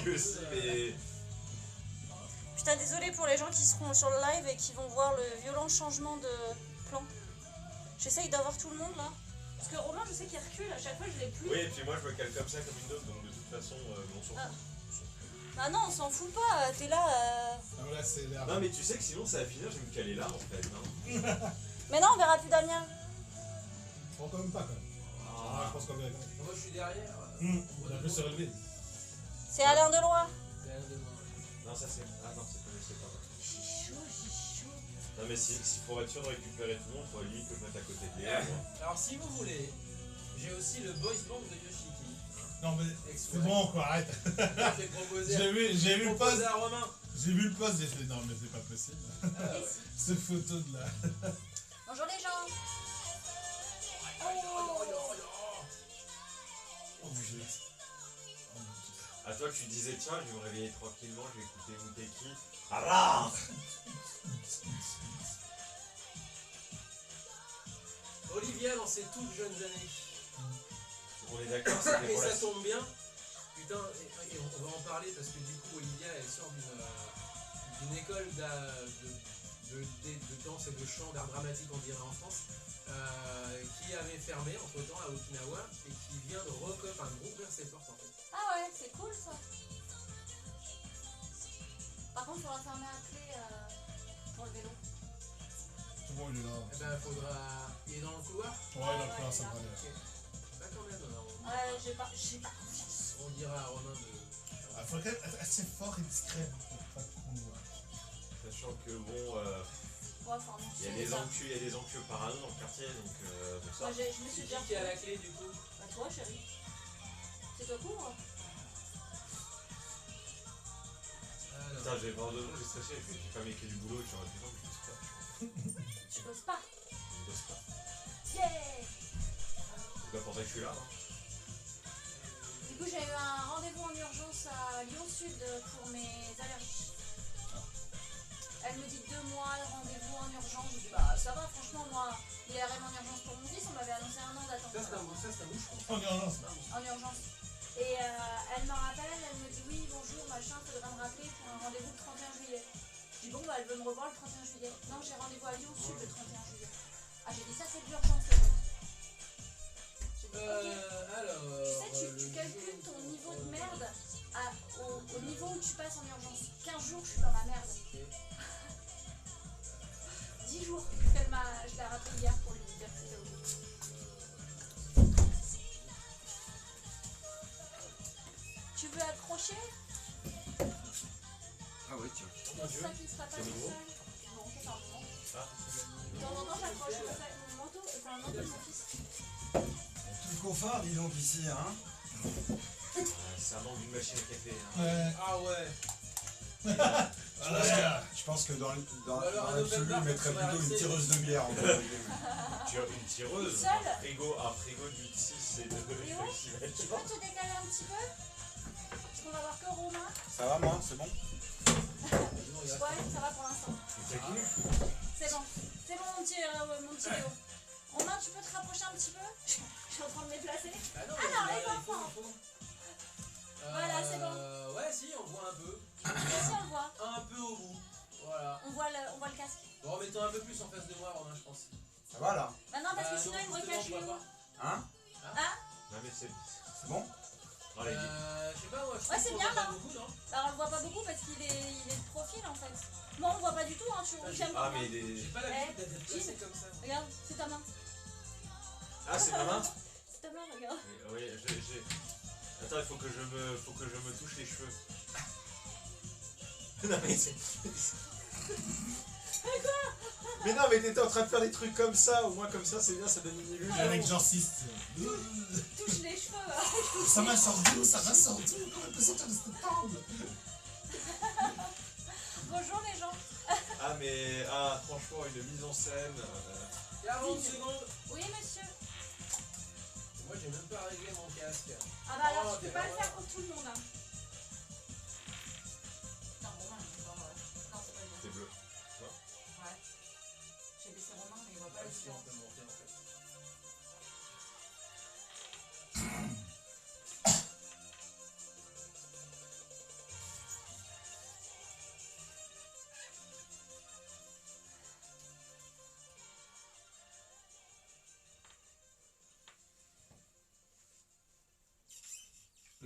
Lui aussi, mais... Putain, désolé pour les gens qui seront sur le live et qui vont voir le violent changement de plan. J'essaye d'avoir tout le monde là. Parce que Romain, je sais qu'il recule, à chaque fois je l'ai plus. Oui, et puis moi je me cale comme ça, comme une dope, donc de toute façon, on s'en fout. Bah non, on s'en fout pas, t'es là. Ah, là, c'est l'air. Non, mais tu sais que sinon ça va finir, je vais me caler là en fait. Hein. Mais non, on verra plus Damien. Oh, quand même pas, quand même. Ah, je pense qu'on verra. Moi je suis derrière. On a pu se relever. C'est Alain Deloy. C'est un de moi. Non, ça c'est... Ah non, c'est pas vrai. J'ai chaud. Non, mais si pour être sûr de récupérer tout le monde, faut limite que je mette à côté de Léa. Alors si vous voulez, j'ai aussi le boys band de Yoshiki. Non, mais c'est bon, quoi, arrête. J'ai proposé. J'ai vu le post. à Romain. J'ai vu le post, j'ai fait non, mais c'est pas possible. Ah, ouais. Cette photo de là. Bonjour les gens. Oh, vous êtes. À toi, tu disais, tiens, je vais me réveiller tranquillement, je vais écouter Mouteki. Arrah. Olivia dans ses toutes jeunes années. On est d'accord, c'était Et pour ça la... tombe bien. Putain, et on va en parler parce que du coup Olivia elle sort d'une école de danse et de chant, d'art dramatique on dirait en France, qui avait fermé entre temps à Okinawa et qui vient de rouvrir ses portes en fait. Ah ouais, c'est cool ça. Par contre, il faudra fermer à clé pour le vélo. C'est bon, il est là. Eh ben faudra. Il est dans le couloir. Ouais, il a le couloir, ça va aller. Ok. Bah quand même, Ouais, j'ai pas confiance. on dira à Romain de. Il faut quand même être assez fort et discret pour pas qu'on. Sachant que bon, Ouais, enfin, non, il y a des enculés parano dans le quartier, donc bon ça. Moi, je me suis déjà Qui a la clé du coup? Bah toi, chérie. C'est toi couvre. Putain, j'ai 22 ans, j'ai stressé, j'ai pas mes clés du boulot, j'aurais pu non, je bosse pas. Tu bosses pas. Je bosse pas. Yeah. C'est pas pour ça que je suis là. Hein. Du coup, j'ai eu un rendez-vous en urgence à Lyon Sud pour mes allergies. Elle me dit 2 mois de rendez-vous en urgence. Je dis bah ça va, franchement, moi, IRM en urgence pour mon fils, on m'avait annoncé 1 an d'attente. Ça c'est un moucheron. En urgence. En urgence. Et elle me rappelle, elle me dit oui, bonjour, machin, faudra me rappeler pour un rendez-vous le 31 juillet. Je dis bon, bah elle veut me revoir le 31 juillet. Non, j'ai rendez-vous à Lyon Sud le 31 juillet. Ah, j'ai dit ça, c'est de l'urgence, les autres. J'ai dit ok. Alors. Tu sais, tu calcules ton niveau de merde au niveau où tu passes en urgence. 15 jours, je suis dans la merde. 10 jours. Je l'ai rappelé hier pour lui dire que c'était ok. Tu veux accrocher? Ah ouais, tiens. C'est ça qui sera pas tout seul. Non, c'est un moment. De temps en temps, j'accroche mon manteau, enfin un manteau de mon fils. Tout le confort, dis donc, ici, hein. Ça manque d'une machine à café. Hein. Ouais. Ah ouais. Je pense que dans alors, un l'absolu, open bar, il mettrait ça va plutôt une rester. tireuse de bière. Une tireuse, Seule un frigo du 6 et de Léo, tu peux te décaler un petit peu? Parce qu'on va voir que Romain. Ça va, moi, c'est bon? Ouais, ça va pour l'instant. C'est bon. C'est bon mon petit Léo. Romain, tu peux te rapprocher un petit peu? Je suis en train de me déplacer. Alors, les enfants. Voilà, c'est bon. Ouais, si, on voit un peu. Si, on le voit. Un peu au bout. Voilà. On voit le casque. Bon, mettons un peu plus en face de moi, Romain, je pense. Ça va, là? Bah non, parce que sinon, il me recache le le haut. Hein? Ah? Non mais c'est bon? Allez, je sais pas, moi, je Ouais, c'est trouve bien, qu'on voit là. pas beaucoup, non? Alors, on le voit pas beaucoup parce qu'il est de profil en fait. Moi, on le voit pas du tout, hein. J'aime pas. Ah mais des... J'ai pas l'habitude d'être placé comme ça. Regarde, c'est ta main. Ah c'est ma main? C'est ta main, regarde. Oui, j'ai... Attends, il faut que je me touche les cheveux. Non mais c'est... Mais non mais t'étais en train de faire des trucs comme ça, au moins comme ça c'est bien, ça donne une illusion. Un exorciste. Touche les cheveux. Ça m'a sorti, ça m'a sorti. Comment elle peut sortir de cette table? Bonjour les gens. Ah mais, franchement, une mise en scène... 40 secondes. Oui, monsieur. Moi, j'ai même pas réglé mon casque. Ah bah alors, tu peux pas le faire pour tout le monde. Hein. Non, Romain, il va voir. Non, c'est pas le bon. C'est bleu. Ouais. J'ai baissé Romain, mais il voit pas Ah, le si, on peut monter en fait.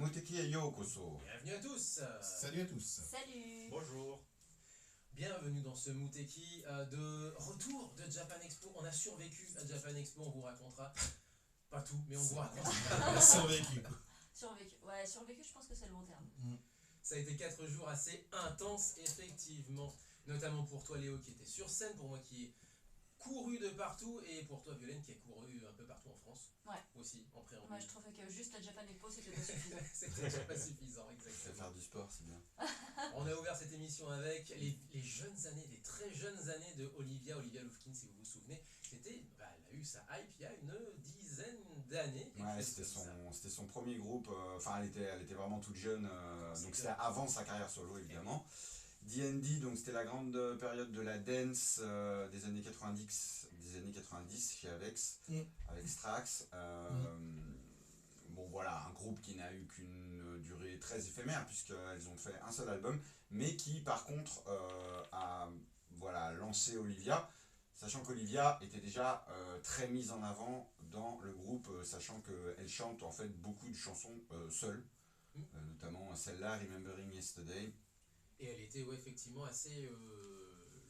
Muteki et Yokoso. Bienvenue à tous. Salut à tous. Salut. Bonjour. Bienvenue dans ce Muteki de retour de Japan Expo. On a survécu à Japan Expo, on vous racontera. Pas tout, mais on vous racontera. On a survécu. Survécu. Ouais, survécu, je pense que c'est le bon terme. Ça a été 4 jours assez intenses, effectivement. Notamment pour toi, Léo, qui était sur scène, pour moi qui ai couru de partout, et pour toi, Violaine, qui a couru un peu partout en France. Ouais. Aussi, en préambule. Moi, je trouvais que juste la Japan Expo, c'était pas suffisant. C'était déjà pas suffisant, Faire exactement. du sport, c'est bien. On a ouvert cette émission avec les jeunes années, les très jeunes années de Olivia Loufkine, si vous vous souvenez. C'était, elle a eu sa hype il y a une dizaine d'années. quelque Ouais, chose comme ça. c'était son premier groupe. Enfin, elle était vraiment toute jeune. Donc c'était avant sa carrière solo, évidemment. D&D, donc c'était la grande période de la dance des années 90 chez Avex, avec Strax. Bon voilà, un groupe qui n'a eu qu'une durée très éphémère puisqu'elles ont fait un seul album, mais qui par contre a lancé Olivia, sachant qu'Olivia était déjà très mise en avant dans le groupe, sachant qu'elle chante en fait beaucoup de chansons seule, notamment celle-là, Remembering Yesterday. Et elle était effectivement assez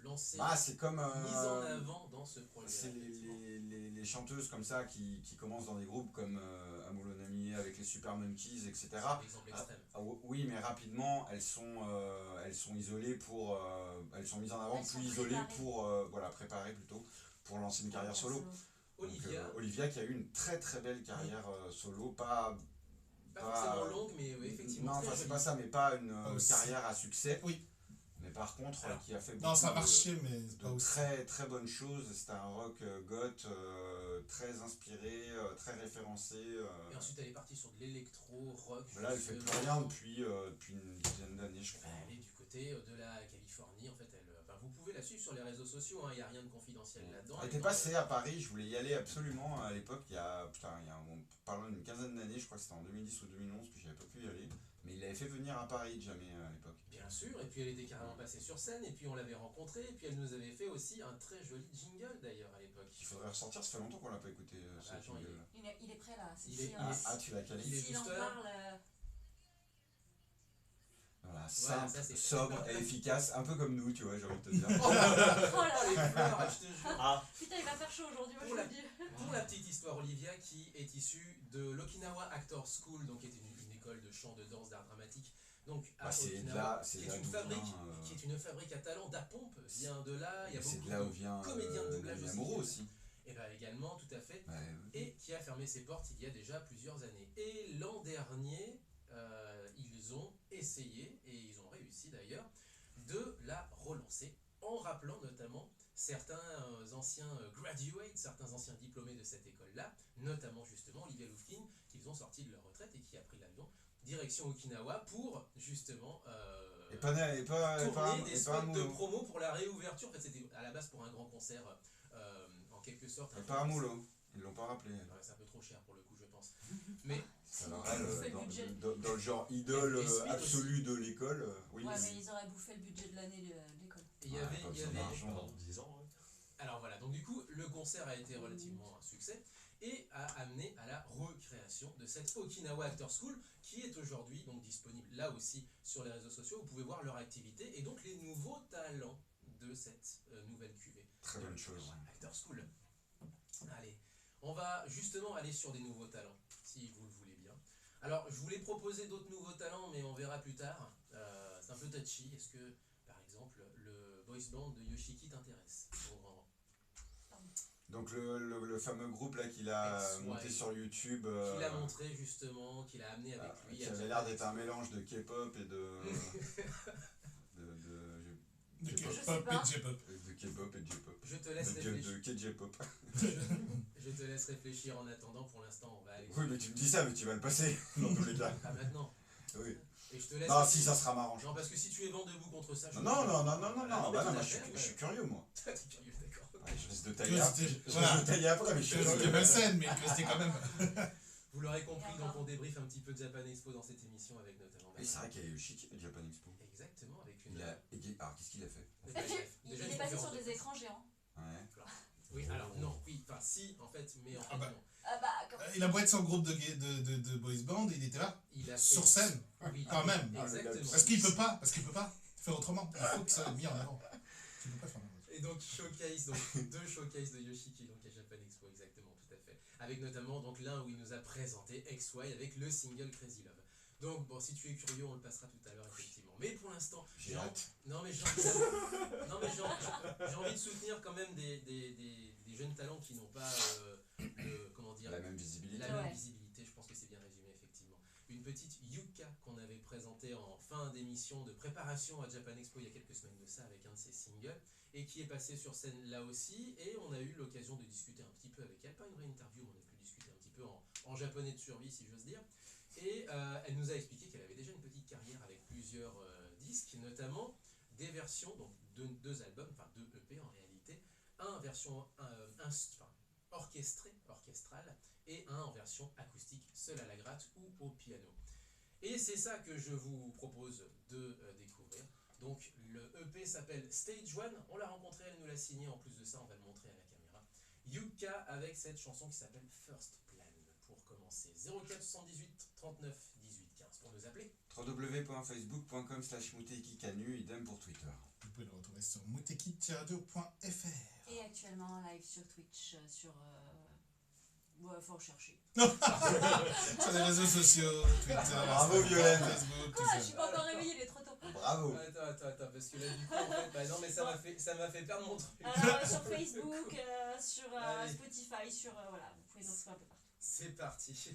lancée, C'est comme mise en avant dans ce projet. c'est les chanteuses comme ça qui commencent dans des groupes comme Amolo Namie avec les Super Monkeys, etc. Exemple extrême. Oui, mais rapidement elles sont isolées elles sont mises en avant, Elles sont plus isolées préparées. pour préparer plutôt pour lancer une carrière solo. Donc, Olivia, Olivia qui a eu une très très belle carrière solo, pas forcément longue, mais effectivement non, très enfin c'est jolie. pas ça, mais pas une aussi. carrière à succès. Oui. Mais par contre, Alors, qui a fait Non, ça a beaucoup marché, mais c'est pas de aussi. très très bonnes choses. C'était un rock goth très inspiré, très référencé. Et ensuite elle est partie sur de l'électro, rock. Là, elle fait plus justement. rien depuis une dizaine d'années, je crois. Elle est du côté de la Californie, en fait, vous pouvez la suivre sur les réseaux sociaux, il n'y a rien de confidentiel là-dedans. Elle était passée à Paris, je voulais y aller absolument à l'époque, en parlant d'une quinzaine d'années, je crois que c'était en 2010 ou 2011, puis j'avais pas pu y aller. Mais il l'avait fait venir à Paris, jamais à l'époque. Bien sûr, et puis elle était carrément passée sur scène, et puis on l'avait rencontrée, et puis elle nous avait fait aussi un très joli jingle d'ailleurs à l'époque. Il faudrait ressortir, ça fait longtemps qu'on l'a pas écouté, ce attends, jingle. Il est prêt là. C'est Il est- si, il est- si- Tu l'as calé. il est s'il en booster. parle. Voilà, ça, simple, c'est- sobre et efficace, un peu comme nous, tu vois, j'ai envie de te dire. Oh là Oh les là. fleurs, je te jure. Ah, Putain, il va faire chaud aujourd'hui, moi je Pour vous la- le dis. Pour la petite histoire, Olivia, qui est issue de l'Okinawa Actor School, donc qui est une école de chant, de danse, d'art dramatique, donc à C'est de Okinawa, là, c'est qui de là est une d'où fabrique, vient. qui est une fabrique à talent. Da Pompe vient de là. Il y a C'est beaucoup de là où de vient comédiens de doublage Nami aussi. Amuro aussi. Et bien également, tout à fait. Ouais, Et qui a fermé ses portes il y a déjà plusieurs années. Et l'an dernier, ils ont essayé, et ils ont réussi d'ailleurs, de la relancer, en rappelant notamment certains anciens graduates, certains anciens diplômés de cette école-là, notamment justement Olivia Loufkine, qu'ils ont sorti de leur retraite et qui a pris l'avion direction Okinawa pour justement Et pas tourner des spots de promo pour la réouverture. En fait, c'était à la base pour un grand concert, en quelque sorte. Et pas à Moulot, ils l'ont pas rappelé. Ouais, c'est un peu trop cher pour le coup, je pense. Mais Alors Ils ont bouffé elle, le budget. dans le genre idole Et Smith absolue de l'école, oui. Ouais, mais- mais ils auraient bouffé le budget de l'année de l'école. il y Ouais, avait, pas il y besoin avait d'argent. pendant 10 ans, ouais. Alors voilà, donc du coup, le concert a été relativement un succès et a amené à la recréation de cette Okinawa Actor School qui est aujourd'hui donc disponible là aussi sur les réseaux sociaux. Vous pouvez voir leur activité et donc les nouveaux talents de cette nouvelle cuvée. Très bonne chose. Actor School. Allez, on va justement aller sur des nouveaux talents, si vous le voulez bien. Alors, je voulais proposer d'autres nouveaux talents, mais on verra plus tard. C'est un peu touchy. Est-ce que, par exemple, le boys band de Yoshiki t'intéresse au grand rang? Donc le fameux groupe là qu'il a Ex-Wild. monté sur YouTube, Qu'il a montré justement, qu'il a amené avec lui. qui à avait Japan l'air d'être un Expo. mélange de K-pop et de De J-pop. sais K-pop pas. et J-pop. de K-pop et de J-pop. Je te laisse réfléchir. De K-J-pop. Je te laisse réfléchir en attendant. Pour l'instant, on va aller. Oui, mais tu me dis ça, mais tu vas le passer dans tous les cas. Pas maintenant. Oui. Et je te laisse. Non, réfléchir. si ça sera marrant. Non, parce que si tu es vent debout contre ça. je- Non, Ah, bah mais non, tout à moi fait, je suis curieux moi. T'es curieux, d'accord. Ouais, je risque de tailler. Curiosité, Je voilà. risque de tailler après, mais je suis Curiosité curieux. malsaine, mais curiosité quand même. Vous l'aurez compris, Et donc encore. on débriefe un petit peu de Japan Expo dans cette émission avec notamment. Et c'est vrai qu'il y a Yoshiki au Japan Expo. Exactement, avec une. Alors qu'est-ce qu'il a fait? Il Déjà, une est passé conférence sur de des presse. écrans géants. Ouais. Oui, alors non, oui, enfin si, en fait, mais en fait Ah bah. non. Ah bah, quand... Il a beau être son groupe de boys band, il était là, Il a sur fait- scène, Oui, quand même. Exactement. Parce qu'il peut pas faire autrement. Il faut que ça soit mis en avant. Tu peux pas faire n'importe quoi. Et donc showcase, donc deux showcases de Yoshiki donc à Japan Expo, exactement, tout à fait. Avec notamment donc l'un où il nous a présenté XY avec le single Crazy Love. Donc bon, si tu es curieux, on le passera tout à l'heure effectivement. Mais pour l'instant, J'ai hâte. non mais j'ai envie de soutenir quand même des jeunes talents qui n'ont pas comment dire La même visibilité. la même Ouais. visibilité. Je pense que c'est bien résumé effectivement. Une petite Yuka qu'on avait présentée en fin d'émission de préparation à Japan Expo il y a quelques semaines de ça avec un de ses singles et qui est passée sur scène là aussi et on a eu l'occasion de discuter un petit peu avec elle, pas une vraie interview, mais on a pu discuter un petit peu en japonais de survie si j'ose dire. Et elle nous a expliqué qu'elle avait déjà une petite carrière avec plusieurs disques, notamment des versions, donc deux albums, enfin deux EP en réalité, un en version orchestrale et un en version acoustique, seul à la gratte ou au piano. Et c'est ça que je vous propose de découvrir. Donc le EP s'appelle Stage 1, on l'a rencontré, elle nous l'a signé, en plus de ça on va le montrer à la caméra. Yuka avec cette chanson qui s'appelle First Plan. Pour commencer, 04 78 39 18 15 pour nous appeler. www.facebook.com/mutekikanu, idem pour Twitter. Vous pouvez le retrouver sur muteki-radio.fr. Et actuellement en live sur Twitch, sur... Ouais, faut rechercher. Sur les réseaux sociaux, Twitter, Bravo, Instagram, Violaine. Facebook, tout Quoi? ça. Je suis pas encore réveillée, il est trop tôt. Bravo. Attends, parce que là du coup en fait, bah non mais ça m'a fait perdre mon truc. Alors, sur Facebook, sur Allez. Spotify, sur... voilà, vous pouvez nous retrouver un peu partout. C'est parti.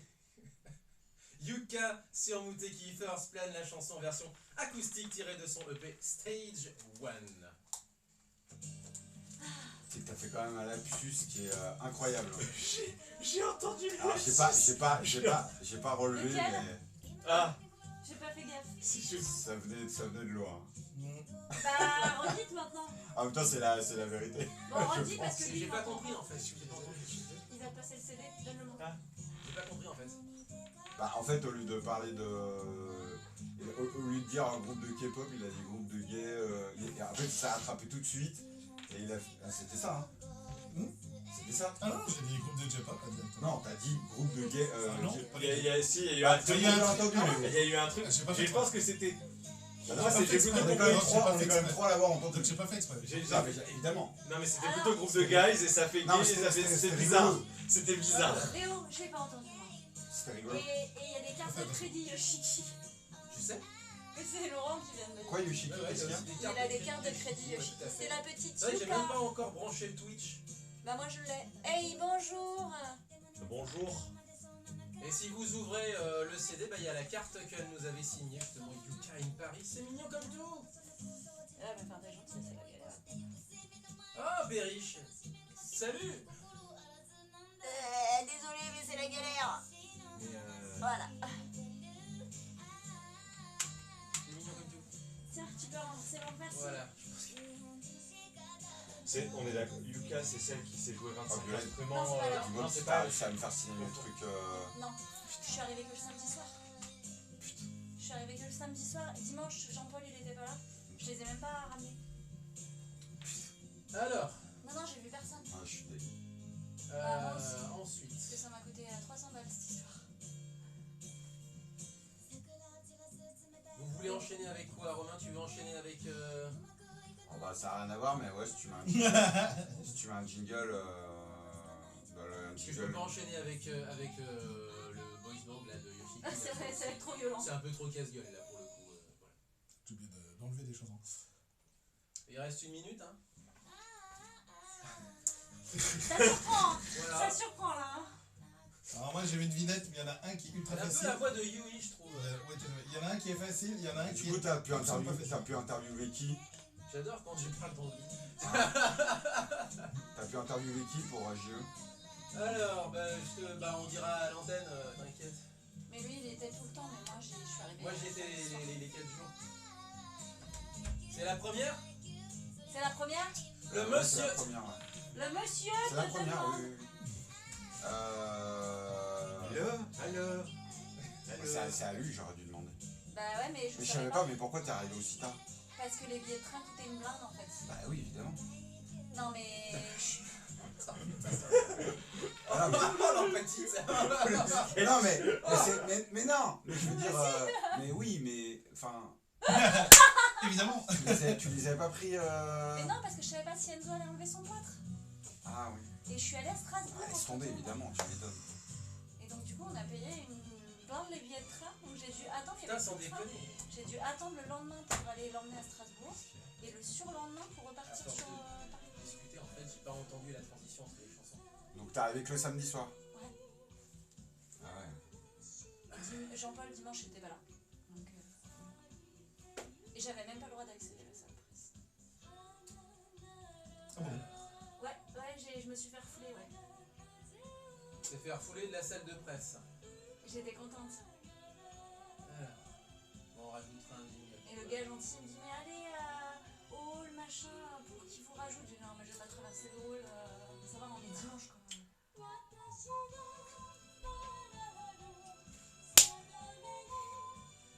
Yuka sur Muteki First Plan, la chanson version acoustique tirée de son EP Stage 1. C'est que t'as fait quand même un lapsus qui est incroyable. J'ai entendu le Alors j'ai pas relevé, Lequel? mais Ah, J'ai pas fait gaffe. si je... ça venait de loin. Bah, redites maintenant. En même temps, c'est la vérité. Bon, redis parce que lui, J'ai il pas m'entend compris en fait. J'ai pas compris. Il va te passer le CD, donne-le moi. J'ai pas compris en fait. Bah, en fait, au lieu de parler de. Au lieu de dire un groupe de K-pop, il a dit groupe de gays. Et en fait, il s'est rattrapé tout de suite. Et il a. Ah, c'était ça, hein. C'était ça. Ah non, j'ai dit groupe de J-pop, pas directement. Non, t'as dit groupe de gays. non. Il y a eu Bah, un truc. il y a un entendu. Il y a eu un truc. J'ai pas fait Je pense que c'était. Bah, Moi, non, c'est- j'ai fait plutôt exprès. on est compris. quand même trois à l'avoir entendu. Donc j'ai pas fait exprès. Ah, mais évidemment. Non, mais c'était Alors, plutôt groupe de guys et ça fait Non, gay, mais c'était c'était bizarre. rigolo. C'était bizarre. Léo, j'ai pas entendu moi. C'était Et rigolo. il y a des cartes de crédit Yoshiki. Tu sais. Et c'est Laurent qui vient de me dire. Quoi, Yoshiki, qu'est-ce qu'il y a Il a des cartes de crédit Yoshiki. Tout à fait. C'est la petite C'est vrai que j'ai même pas Yuka. encore branché le Twitch. Bah moi je l'ai. Hey, bonjour. Bonjour. Et si vous ouvrez le CD, bah il y a la carte qu'elle nous avait signée justement Yuka in Paris. C'est mignon comme tout. Ah, mais enfin, t'es gentil, c'est la galère. Oh Berriche. Salut. Désolé, mais c'est la galère. Mais Voilà. C'est mignon comme tout. Tiens, tu peux rembourser mon merci. Voilà. on est d'accord. Yuka, c'est celle qui sait jouer 25 Violaine. instruments. Non, c'est pas là. Dis-moi non, que c'est t'as pas. réussi à me faire signer le truc. Non, je suis arrivée que le samedi soir. Je suis arrivée que le samedi soir. Dimanche, Jean-Paul il était pas là. Je les ai même pas ramenés. Alors, Non, non, j'ai vu personne. Ah, je suis dégueu. moi aussi. Parce que ensuite. ça m'a coûté 300 balles cette histoire. Vous voulez enchaîner avec quoi, Romain? Tu veux enchaîner avec Oh, bah, ça n'a rien à voir, mais ouais, si tu mets un jingle. Bah, un Parce que je peux jingle. pas enchaîner avec le boys band là de Yoshiki. Ah, c'est vrai, ça va être trop violent. C'est un peu trop casse-gueule là pour le coup. Voilà. J'ai oublié d'enlever des chansons. Il reste une minute, hein. Ça surprend, Voilà. ça surprend là. Hein. Alors moi j'ai une devinette, mais il y en a un qui est ultra Elle a un peu facile. la voix de Yui, je trouve. Ouais, il y en a un qui est facile, il y en a un qui Du coup, est... t'as pu absolument interviewer qui? J'adore quand tu parles ton vie. T'as pu interviewer qui pour JE? Alors, bah, on dira à l'antenne, t'inquiète. Mais lui il était tout le temps, mais moi je suis arrivée. Moi j'y étais les 4 jours. C'est la première? C'est la première? Le Ouais, monsieur. C'est la première, ouais. Le monsieur C'est la te première, demande. oui. Alors. C'est à lui, j'aurais dû demander. Bah ouais, mais Mais je savais pas, mais pourquoi t'es arrivé aussi tard? Parce que les billets de train coûtaient une blinde en fait. Bah oui, évidemment. Non mais. Ah, non, Oh l'empathie, ça. mais, non, mais non, mais je veux dire, mais oui, mais enfin, Évidemment. tu les avais pas pris. Mais non, parce que je savais pas si Enzo allait enlever son plâtre. Ah oui. Et je suis allée à Strasbourg. Ah, laisse tomber, évidemment, tu m'étonnes. Et donc du coup on a payé une blinde les billets de train, donc j'ai dû attendre. Il y Putain, avait sans plus de train. déconner. J'ai dû attendre le lendemain pour aller l'emmener à Strasbourg et le surlendemain pour repartir Attends, sur Paris. Discuter, en fait, j'ai pas entendu la transition entre les chansons. Donc t'es arrivé que le samedi soir. Ouais. Ah ouais. Jean-Paul dimanche il était pas là. Donc, et j'avais même pas le droit d'accéder à la salle presse. Ah bon. Ouais, je me suis fait refouler, ouais. C'est faire fouler de la salle de presse. J'étais contente. Voilà. Bon, on rajoutera un jingle. Et le gars gentil me dit mais allez au hall machin pour qu'il vous rajoute. J'ai dit non mais je vais pas traverser le hall, ça va on est dimanche quand même.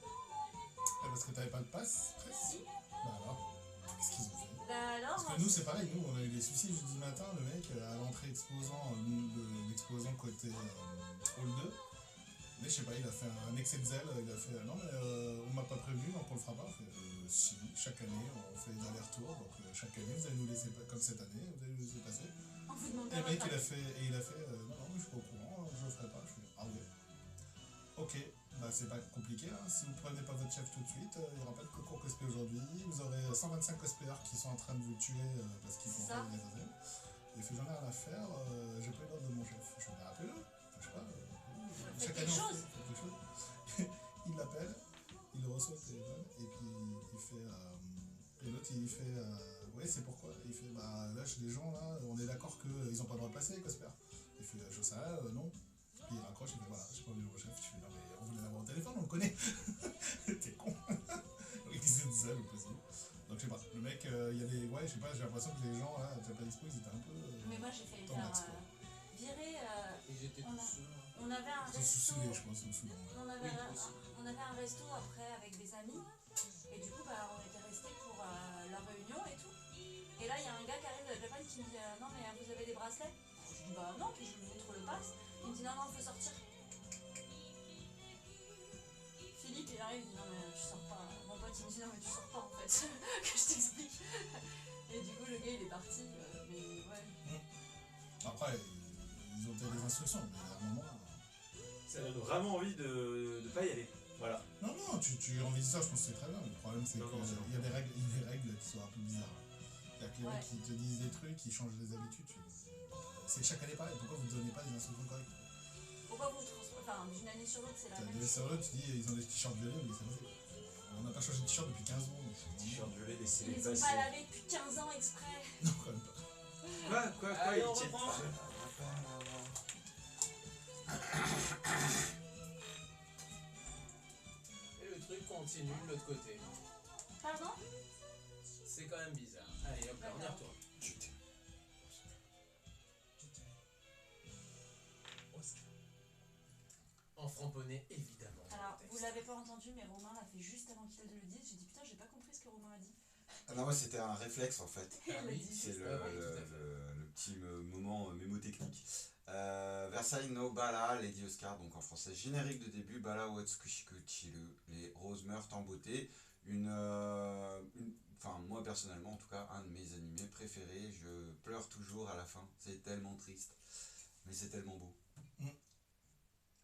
Ah, parce que t'avais pas de passe presse. Si. Bah alors, qu'est-ce qu'ils ont fait? Bah alors. Parce que nous c'est pareil, nous on a eu des soucis jeudi matin, le mec à l'entrée exposant, l'exposant côté hall 2. Mais je sais pas, il a fait un excès de zèle, il a fait non mais on m'a pas prévenu donc on le fera pas. Si, chaque année on fait des allers-retours, donc chaque année vous allez nous laisser, comme cette année, vous allez nous laisser passer. On vous demande Et pas le mec votre il a fait non mais je suis pas au courant, je le ferai pas. Je fais ah ouais. Ok, bah c'est pas compliqué, hein. Si vous prenez pas votre chef tout de suite, il n'y aura pas de concours cosplay aujourd'hui, vous aurez 125 cosplayers qui sont en train de vous tuer parce qu'ils font Ça. pas les réseaux. Il fait j'en ai rien à faire, j'ai pas eu l'ordre de mon chef. Je vais appelez-le, je sais pas. Faites Chaque quelque année, on chose. fait quelque chose. Il l'appelle, il le reçoit au téléphone et puis il fait. Et l'autre il fait ouais, c'est pourquoi? Il fait bah là, chez les gens là, on est d'accord qu'ils ont pas le droit de passer les cosplayers. Il fait je sais rien, non. Puis il raccroche, il fait voilà, j'ai pas vu mon chef. Je fais non, mais on voulait l'avoir au téléphone, on le connaît. T'es con. Il disait ça, le possible. Donc je sais pas, le mec, il y a des. Ouais, je sais pas, j'ai l'impression que les gens là, à Japan Expo, ils étaient un peu. Mais moi j'ai failli me Dans faire l'expo. virer. Et j'étais On tout a- seul. On avait un Ils sont resto. saoulés, je pense, ou saoulants. Ouais. On avait, Oui, un, aussi. on avait un resto après avec des amis et du coup bah, on était restés pour la réunion et tout. Et là il y a un gars qui arrive de Japan qui me dit non mais vous avez des bracelets? Je dis bah non, puis je lui montre le pass. Il me dit non il faut sortir. Philippe il arrive, il dit non mais tu sors pas. Mon pote il me dit non mais tu sors pas en fait. Que je t'explique. Et du coup le gars il est parti. Mais ouais. Après, ils ont peut-être des instructions, mais à un moment. Ça donne vraiment envie de pas y aller. Voilà. Non, non, tu en visiteur, je pense que c'est très bien. Le problème, c'est Non, non, c'est qu'il y a des règles qui sont un peu bizarres. Il y a que les Ouais. mecs qui te disent des trucs, qui changent des habitudes. C'est chaque année pareil. Pourquoi vous ne donnez pas des instructions correctes? Pourquoi vous transformez. Enfin d'une année sur l'autre c'est la T'as même des chose. sérieux, tu dis, ils ont des t-shirts violets, mais c'est vrai. On n'a pas changé de t-shirt depuis 15 ans. donc c'est T-shirt violet, laissez Ils les les ont passer. pas lavés depuis 15 ans exprès. Non, quand même pas. Quoi, Allez, il on tient- reprend. Et le truc continue de l'autre côté. Pardon? C'est quand même bizarre. Allez, hop là, on y D'accord. retourne. En framponné, évidemment. Alors, vous l'avez pas entendu, mais Romain l'a fait juste avant qu'il le dise. J'ai dit putain, j'ai pas compris ce que Romain a dit. Ah non, moi c'était un réflexe en fait. Il Ah l'a oui, dit C'est juste. le, Ah oui, tout à le- fait. le petit moment mémotechnique. Versailles no Bala, Lady Oscar, donc en français, générique de début, Bala Watsukushiku Chiru, les roses meurent en beauté. Enfin, moi personnellement, en tout cas, un de mes animés préférés. Je pleure toujours à la fin. C'est tellement triste, mais c'est tellement beau.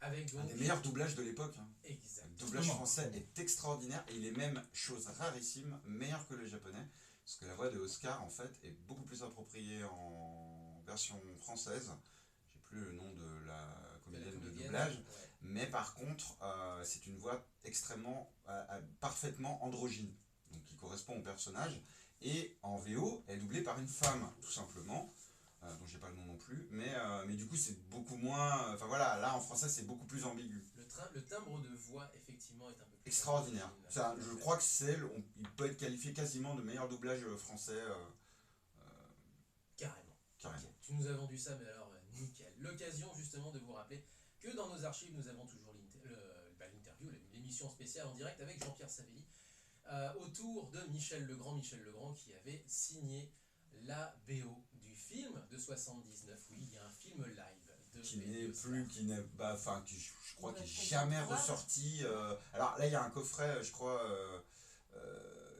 Avec Un donc. des meilleurs doublages de l'époque. Hein. Exact. Le doublage Comment français est extraordinaire et il est même, chose rarissime, meilleur que le japonais. Parce que la voix de Oscar, en fait, est beaucoup plus appropriée en version française. J'ai plus le nom de la comédienne de doublage. Ouais. Mais par contre, c'est une voix extrêmement, parfaitement androgyne. Donc qui correspond au personnage. Et en VO, elle est doublée par une femme, tout simplement. Dont j'ai pas le nom non plus. Mais du coup, c'est beaucoup moins... Enfin voilà, là en français, c'est beaucoup plus ambigu. Le timbre de voix, effectivement, est un peu plus Extraordinaire. androgyne. Ça, je crois que il peut être qualifié quasiment de meilleur doublage français. Carrément. Carrément. Tu nous as vendu ça, mais alors nickel. L'occasion justement de vous rappeler que dans nos archives, nous avons toujours l'interview, l'émission spéciale en direct avec Jean-Pierre Savelli, autour de Michel Legrand qui avait signé la BO du film de 79. Oui, il y a un film live de Qui n'est Elio plus, Star. qui n'est, bah, enfin, je crois Il qu'il va n'est peut-être jamais être trouvable. ressorti. Alors là, il y a un coffret, je crois,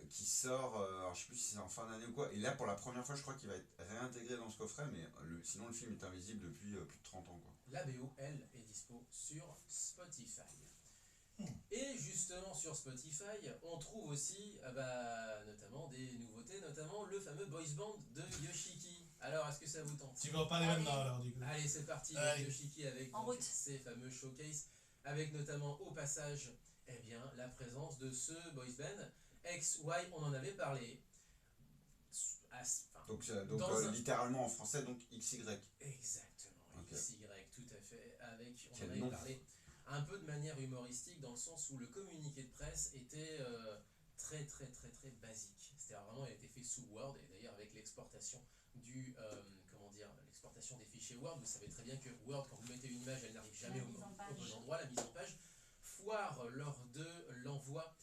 qui sort, alors, je sais plus si c'est en fin d'année ou quoi. Et là, pour la première fois, je crois qu'il va être réintégré dans ce coffret, mais sinon le film est invisible depuis plus de 30 ans, quoi. La BO, elle, est dispo sur Spotify. Hmm. Et justement sur Spotify, on trouve aussi notamment des nouveautés, notamment le fameux boys band de Yoshiki. Alors, est-ce que ça vous tente? Tu vas en parler Allez. maintenant alors du coup. Allez, c'est parti, donc Allez. Yoshiki avec En donc, route. ces fameux showcases, avec notamment au passage la présence de ce boys band XY, on en avait parlé. Donc, Dans un- littéralement en français, donc XY. Exactement, Ok. XY, tout à fait, avec, on Quel en avait nom. parlé un peu de manière humoristique, dans le sens où le communiqué de presse était très basique. C'est-à-dire vraiment, il a été fait sous Word, et d'ailleurs avec l'exportation l'exportation des fichiers Word, vous savez très bien que Word, quand vous mettez une image, elle n'arrive jamais La au mise en page. bon endroit, la mise en page foire lors de l'envoi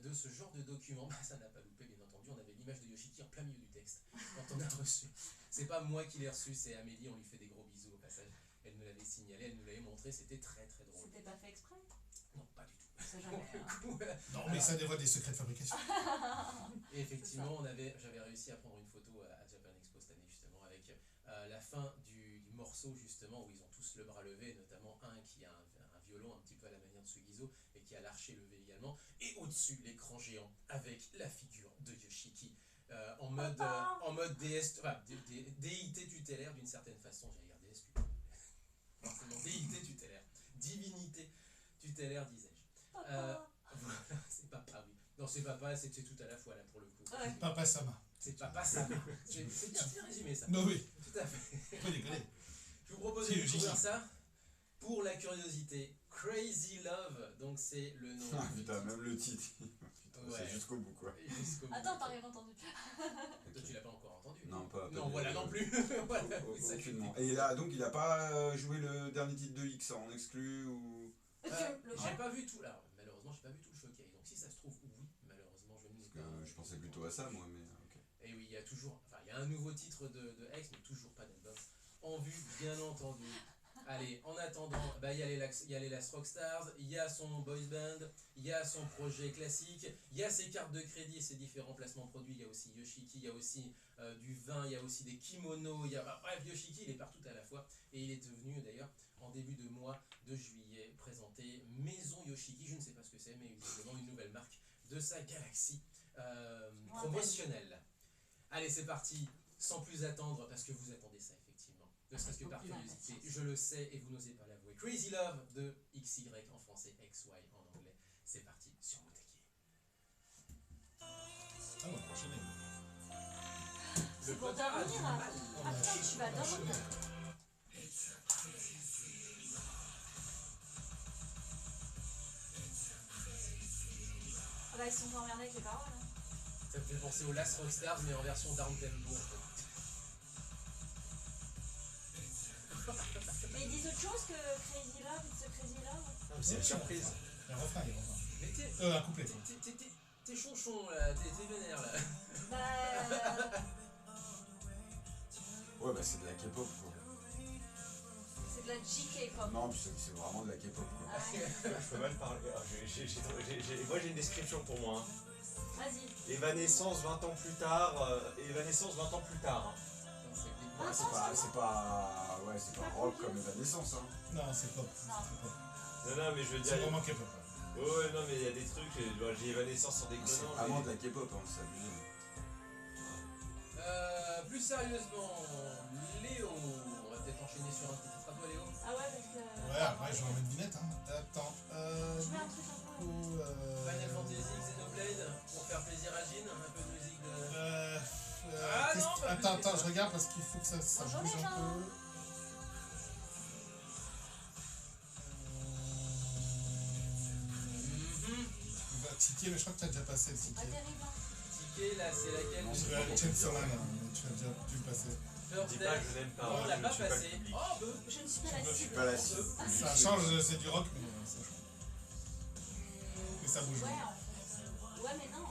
de ce genre de document. Bah, ça n'a pas loupé, bien entendu, on avait l'image de Yoshiki en plein milieu du texte quand on a reçu. C'est pas moi qui l'ai reçu, c'est Amélie, on lui fait des gros bisous au passage. Elle nous l'avait signalé, elle nous l'avait montré, c'était très drôle. C'était pas fait exprès? Non, pas du tout. C'est Pour jamais. le coup, Non, mais ça dévoile des secrets de fabrication. et effectivement, j'avais réussi à prendre une photo à Japan Expo cette année, justement, avec la fin du morceau, justement, où ils ont tous le bras levé, notamment un qui a un violon un petit peu à la manière de Sugizo, et qui a l'archet levé également, et au-dessus, l'écran géant, avec la figure de Yoshiki, en mode déesse, déité tutélaire d'une certaine façon, j'allais dire déesse tutélaire, forcément, déité tutélaire, divinité tutélaire, disais-je. Papa. Voilà, c'est papa, oui. Non, c'est papa, c'est tout à la fois, là, pour le coup. Ouais. Papa Sama. C'est papa, ça. C'est bien résumé, ça. Non, oui, Tout à fait. faut pas déconner. Je vous propose C'est de le découvrir Gigi. ça. Pour la curiosité, Crazy Love, donc c'est le nom Ah du putain, titre. même le titre. Putain, Ouais. c'est jusqu'au bout, quoi. Jusqu'au bout. Attends, t'as rien entendu. Toi, tu l'as pas encore entendu. Non, pas Non, du- voilà non plus. Voilà, oui, ça, Aucunement. Et là, donc, il a pas joué le dernier titre de X en exclu ou. Le J'ai pas vu tout. Alors, malheureusement, j'ai pas vu tout le showcase. Donc, si ça se trouve, oui, malheureusement, je ne l'ai Parce pas. que je pensais plutôt à ça, moi, mais ok. Et oui, il y a toujours. Enfin, il y a un nouveau titre de X, mais toujours pas d'album. En vue, bien entendu. Allez, en attendant, il y a les Last Rockstars, il y a son boys band, il y a son projet classique, il y a ses cartes de crédit et ses différents placements produits, il y a aussi Yoshiki, il y a aussi du vin, il y a aussi des kimonos, bref, Yoshiki, il est partout à la fois. Et il est venu d'ailleurs en début de mois de juillet présenter Maison Yoshiki, je ne sais pas ce que c'est, mais visiblement une nouvelle marque de sa galaxie promotionnelle. Allez, c'est parti, sans plus attendre, parce que vous attendez ça effectivement, ne serait-ce que par curiosité, je le sais et vous n'osez pas l'avouer. Crazy Love de XY en français, XY en anglais. C'est parti sur Moutakier. Ah, on va enchaîner. C'est pour potard a du dormir. mal. Ah putain, tu vas dormir. Ah bah ils sont emmerdés avec les paroles. Hein. Ça me fait penser aux Last Rockstars, mais en version down tempo en fait. Mais ils disent autre chose que Crazy Love, It's a Crazy Love. Non, mais c'est une surprise. Il y a un refrain, il y a un refrain. Mais Un couplet. quoi. t'es chonchon là, t'es vénère là. Bah. Ouais, bah, c'est de la K-pop, quoi. C'est de la JK-pop. Non, puis c'est vraiment de la K-pop, quoi. Ah ouais. Je peux mal parler. Ah, moi j'ai une description pour moi. Hein. Vas-y. Évanescence 20 ans plus tard. Évanescence 20 ans plus tard. Hein. Non, c'est des- Ouais, c'est pas rock comme Evanescence, hein. Non, c'est pop. Non. C'est pop. Non, non, mais je veux dire. C'est vraiment K-pop. Ouais, non, mais il y a des trucs. J'ai Évanescence sans C'est déconnant. vraiment de la K-pop, hein, c'est abusé. Plus sérieusement, Léo, on va peut-être enchaîner sur un petit titre à toi, Léo. Ah ouais, parce que. Ouais, après, je vais en mettre Vinette. Hein. Attends. Tu mets un truc un peu. Final Fantasy, Xenoblade, pour faire plaisir à Jean, un peu de musique de. Ah non, pas plus que attends, ça. je regarde parce qu'il faut que ça Bonjour, bouge les un gens. peu. Il va ticker, mais je crois que tu as déjà passé le Pas ticket. terrible. Hein. Ticket, là, c'est laquelle Non, Je c'est vais aller pas Chainsaw bon. Man, hein, mais tu as déjà dû le passer. First Dis pas Death, que je n'aime pas. on je l'a ne pas suis le passé. public. Oh, peu. Je ne suis pas la Je suis cible. pas la cible. Ça change, c'est du rock, mais ça change. Mais ça bouge. Ouais, en fait. Ouais, mais non.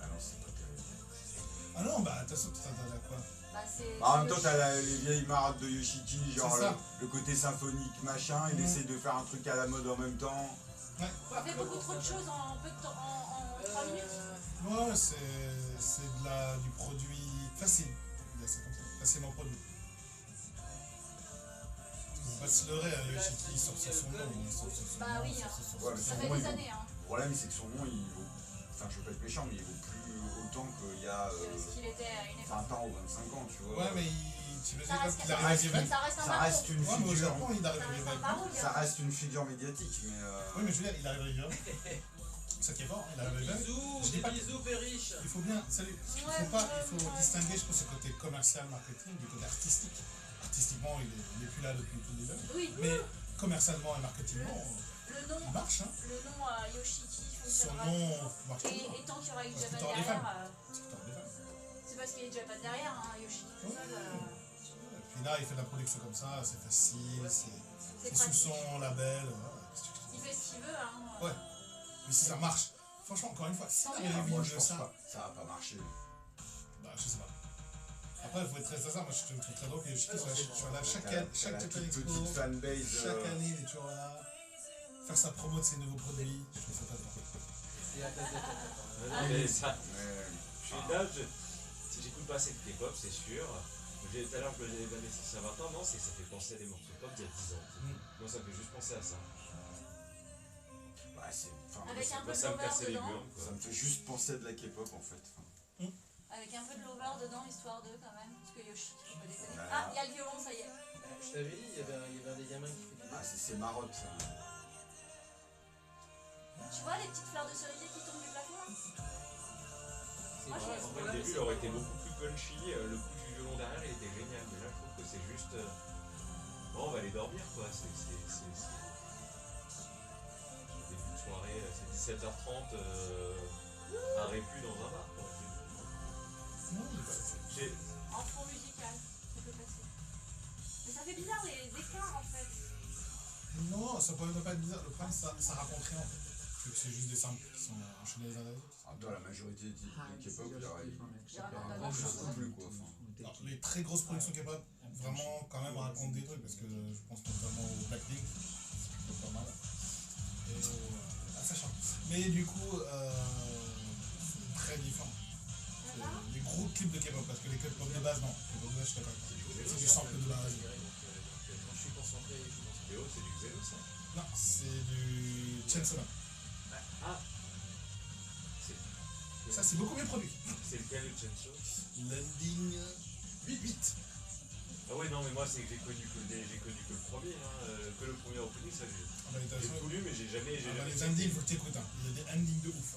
Ah non, c'est pas terrible. Ah non, bah, de toute façon, t'as quoi? Bah, c'est. En même c'est temps, le t'as les vieilles marades de Yoshiki, genre C'est ça. le côté symphonique, machin, il Mhm. essaie de faire un truc à la mode en même temps. Ça fait beaucoup trop de choses en peu de temps, en 3 minutes. Ouais, c'est du produit facile. C'est comme ça, facilement produit. On va pas se leurrer, hein, Yoshiki, il sort sur son nom. Il sort sur son Bah nom, oui, il sort hein. sur son Ouais, mais nom. Ça son fait nom, des il vaut- années, hein. Le problème, c'est que son nom, il vaut. Enfin, je veux pas être méchant, mais il vaut plus autant qu'il y a Ce qu'il était à une époque. 20 ans ou 25 ans, tu vois. Ouais, mais tu veux Ça dire reste, qu'il arrive à Given. ça reste un Ça baron. reste une Ouais, mais au figure. Japon, il arrive Ça à reste un Given. baron, le Ça gars. reste une figure médiatique, mais. Oui, mais je veux dire, il arrive à Given. Ça qui est fort, il arrive à Given. Je dis Bisous, pas- bisous, Périche. Il faut bien, salut. Il faut distinguer, je pense, ce côté commercial, marketing, du côté artistique. Artistiquement, il est plus là depuis tout le début. Oui, Mais commercialement et marketingement, le nom, il marche, hein. le nom Yoshiki Son fonctionnera nom toujours. marche toujours. Et tant qu'il y aura une Parce que Japan t'auras des derrière, C'est que t'auras des fans. c'est parce qu'il y a Japan derrière, hein, Yoshiki tout seul. Et puis là, il fait de la production comme ça, c'est facile, C'est c'est sous pratique. son label. Voilà. Qu'est-ce que je te dis? Il fait ce qu'il veut, hein. Ouais. Mais si ça marche, franchement, encore une fois, si Tant on mieux. avait Moi, vu je de pense ça, pas. Ça va pas marcher. bah je sais pas. Après, il faut être très sincère, moi je trouve très drôle que Yoshiki soit là chaque T'as Japan la toute Expo, petite fanbase. chaque année, il est toujours là. Faire sa promo de ses nouveaux produits, je trouve ça pas drôle. Et attends, Non, mais ça, Ouais. je suis là, si j'écoute pas assez de K-pop, c'est sûr. Tout à l'heure, je me disais, mais ça a 20 ans, non, c'est que ça fait penser à des morceaux pop d'il y a 10 ans. Moi, ça me fait juste penser à ça. Ouais, c'est. Enfin, Avec un peu Moi, de ça me lover cassait les dedans. burnes, quoi. ça me fait juste penser à de la K-pop en fait. Enfin, Avec un peu de lover dedans, histoire d'eux quand même. Parce que Yoshiki, faut pas déconner. Voilà. Ah, il y a le violon, ça y est. je t'avais dit, il y avait un des gamins qui fait des. ah, c'est marotte ça. Tu vois les petites fleurs de cerisier qui tombent du plafond là? C'est Moi, je vrai, les- En c'est fait, vrai, au début, c'est il aurait vrai. été beaucoup plus punchy, le coup du violon derrière, il était génial. Mais là, je trouve que c'est juste. Bon, on va aller dormir, quoi. C'est début de soirée, c'est 17h30, un répu dans un bar, quoi. Non, il va. J'ai- En fond musical, ça peut passer. Mais ça fait bizarre les écarts en fait. Non, ça peut pas être bizarre. Le problème, ça raconte rien en fait. Vu que c'est juste des samples qui sont enchaînés les uns les autres. En même temps, la majorité de K-pop, il y aura pas grand chose grand-chose. non plus quoi. Enfin, Alors, les très grosses productions K-pop, vraiment, quand même, racontent des trucs parce que je pense notamment au Blackpink, c'est pas mal. Et ça change. Mais du coup, c'est très différent. C'est les gros clips de K-pop parce que les K-pop de base, non. Les K-pop de base, je suis d'accord. C'est du sample de base. Quand je suis concentré, je suis concentré. Théo, c'est du Xeno, ça. Non, c'est du Chainsaw Man. Ah, Ça, c'est beaucoup mieux produit. c'est lequel le Chainsaw? Landing 8-8. Ah ouais, non, mais moi, c'est que j'ai connu que le premier, hein, que le premier opening, ça j'ai. Ah bah, les J'ai tout lu, mais j'ai jamais. les endings, faut que tu écoutes. Hein. Il y a des endings de ouf.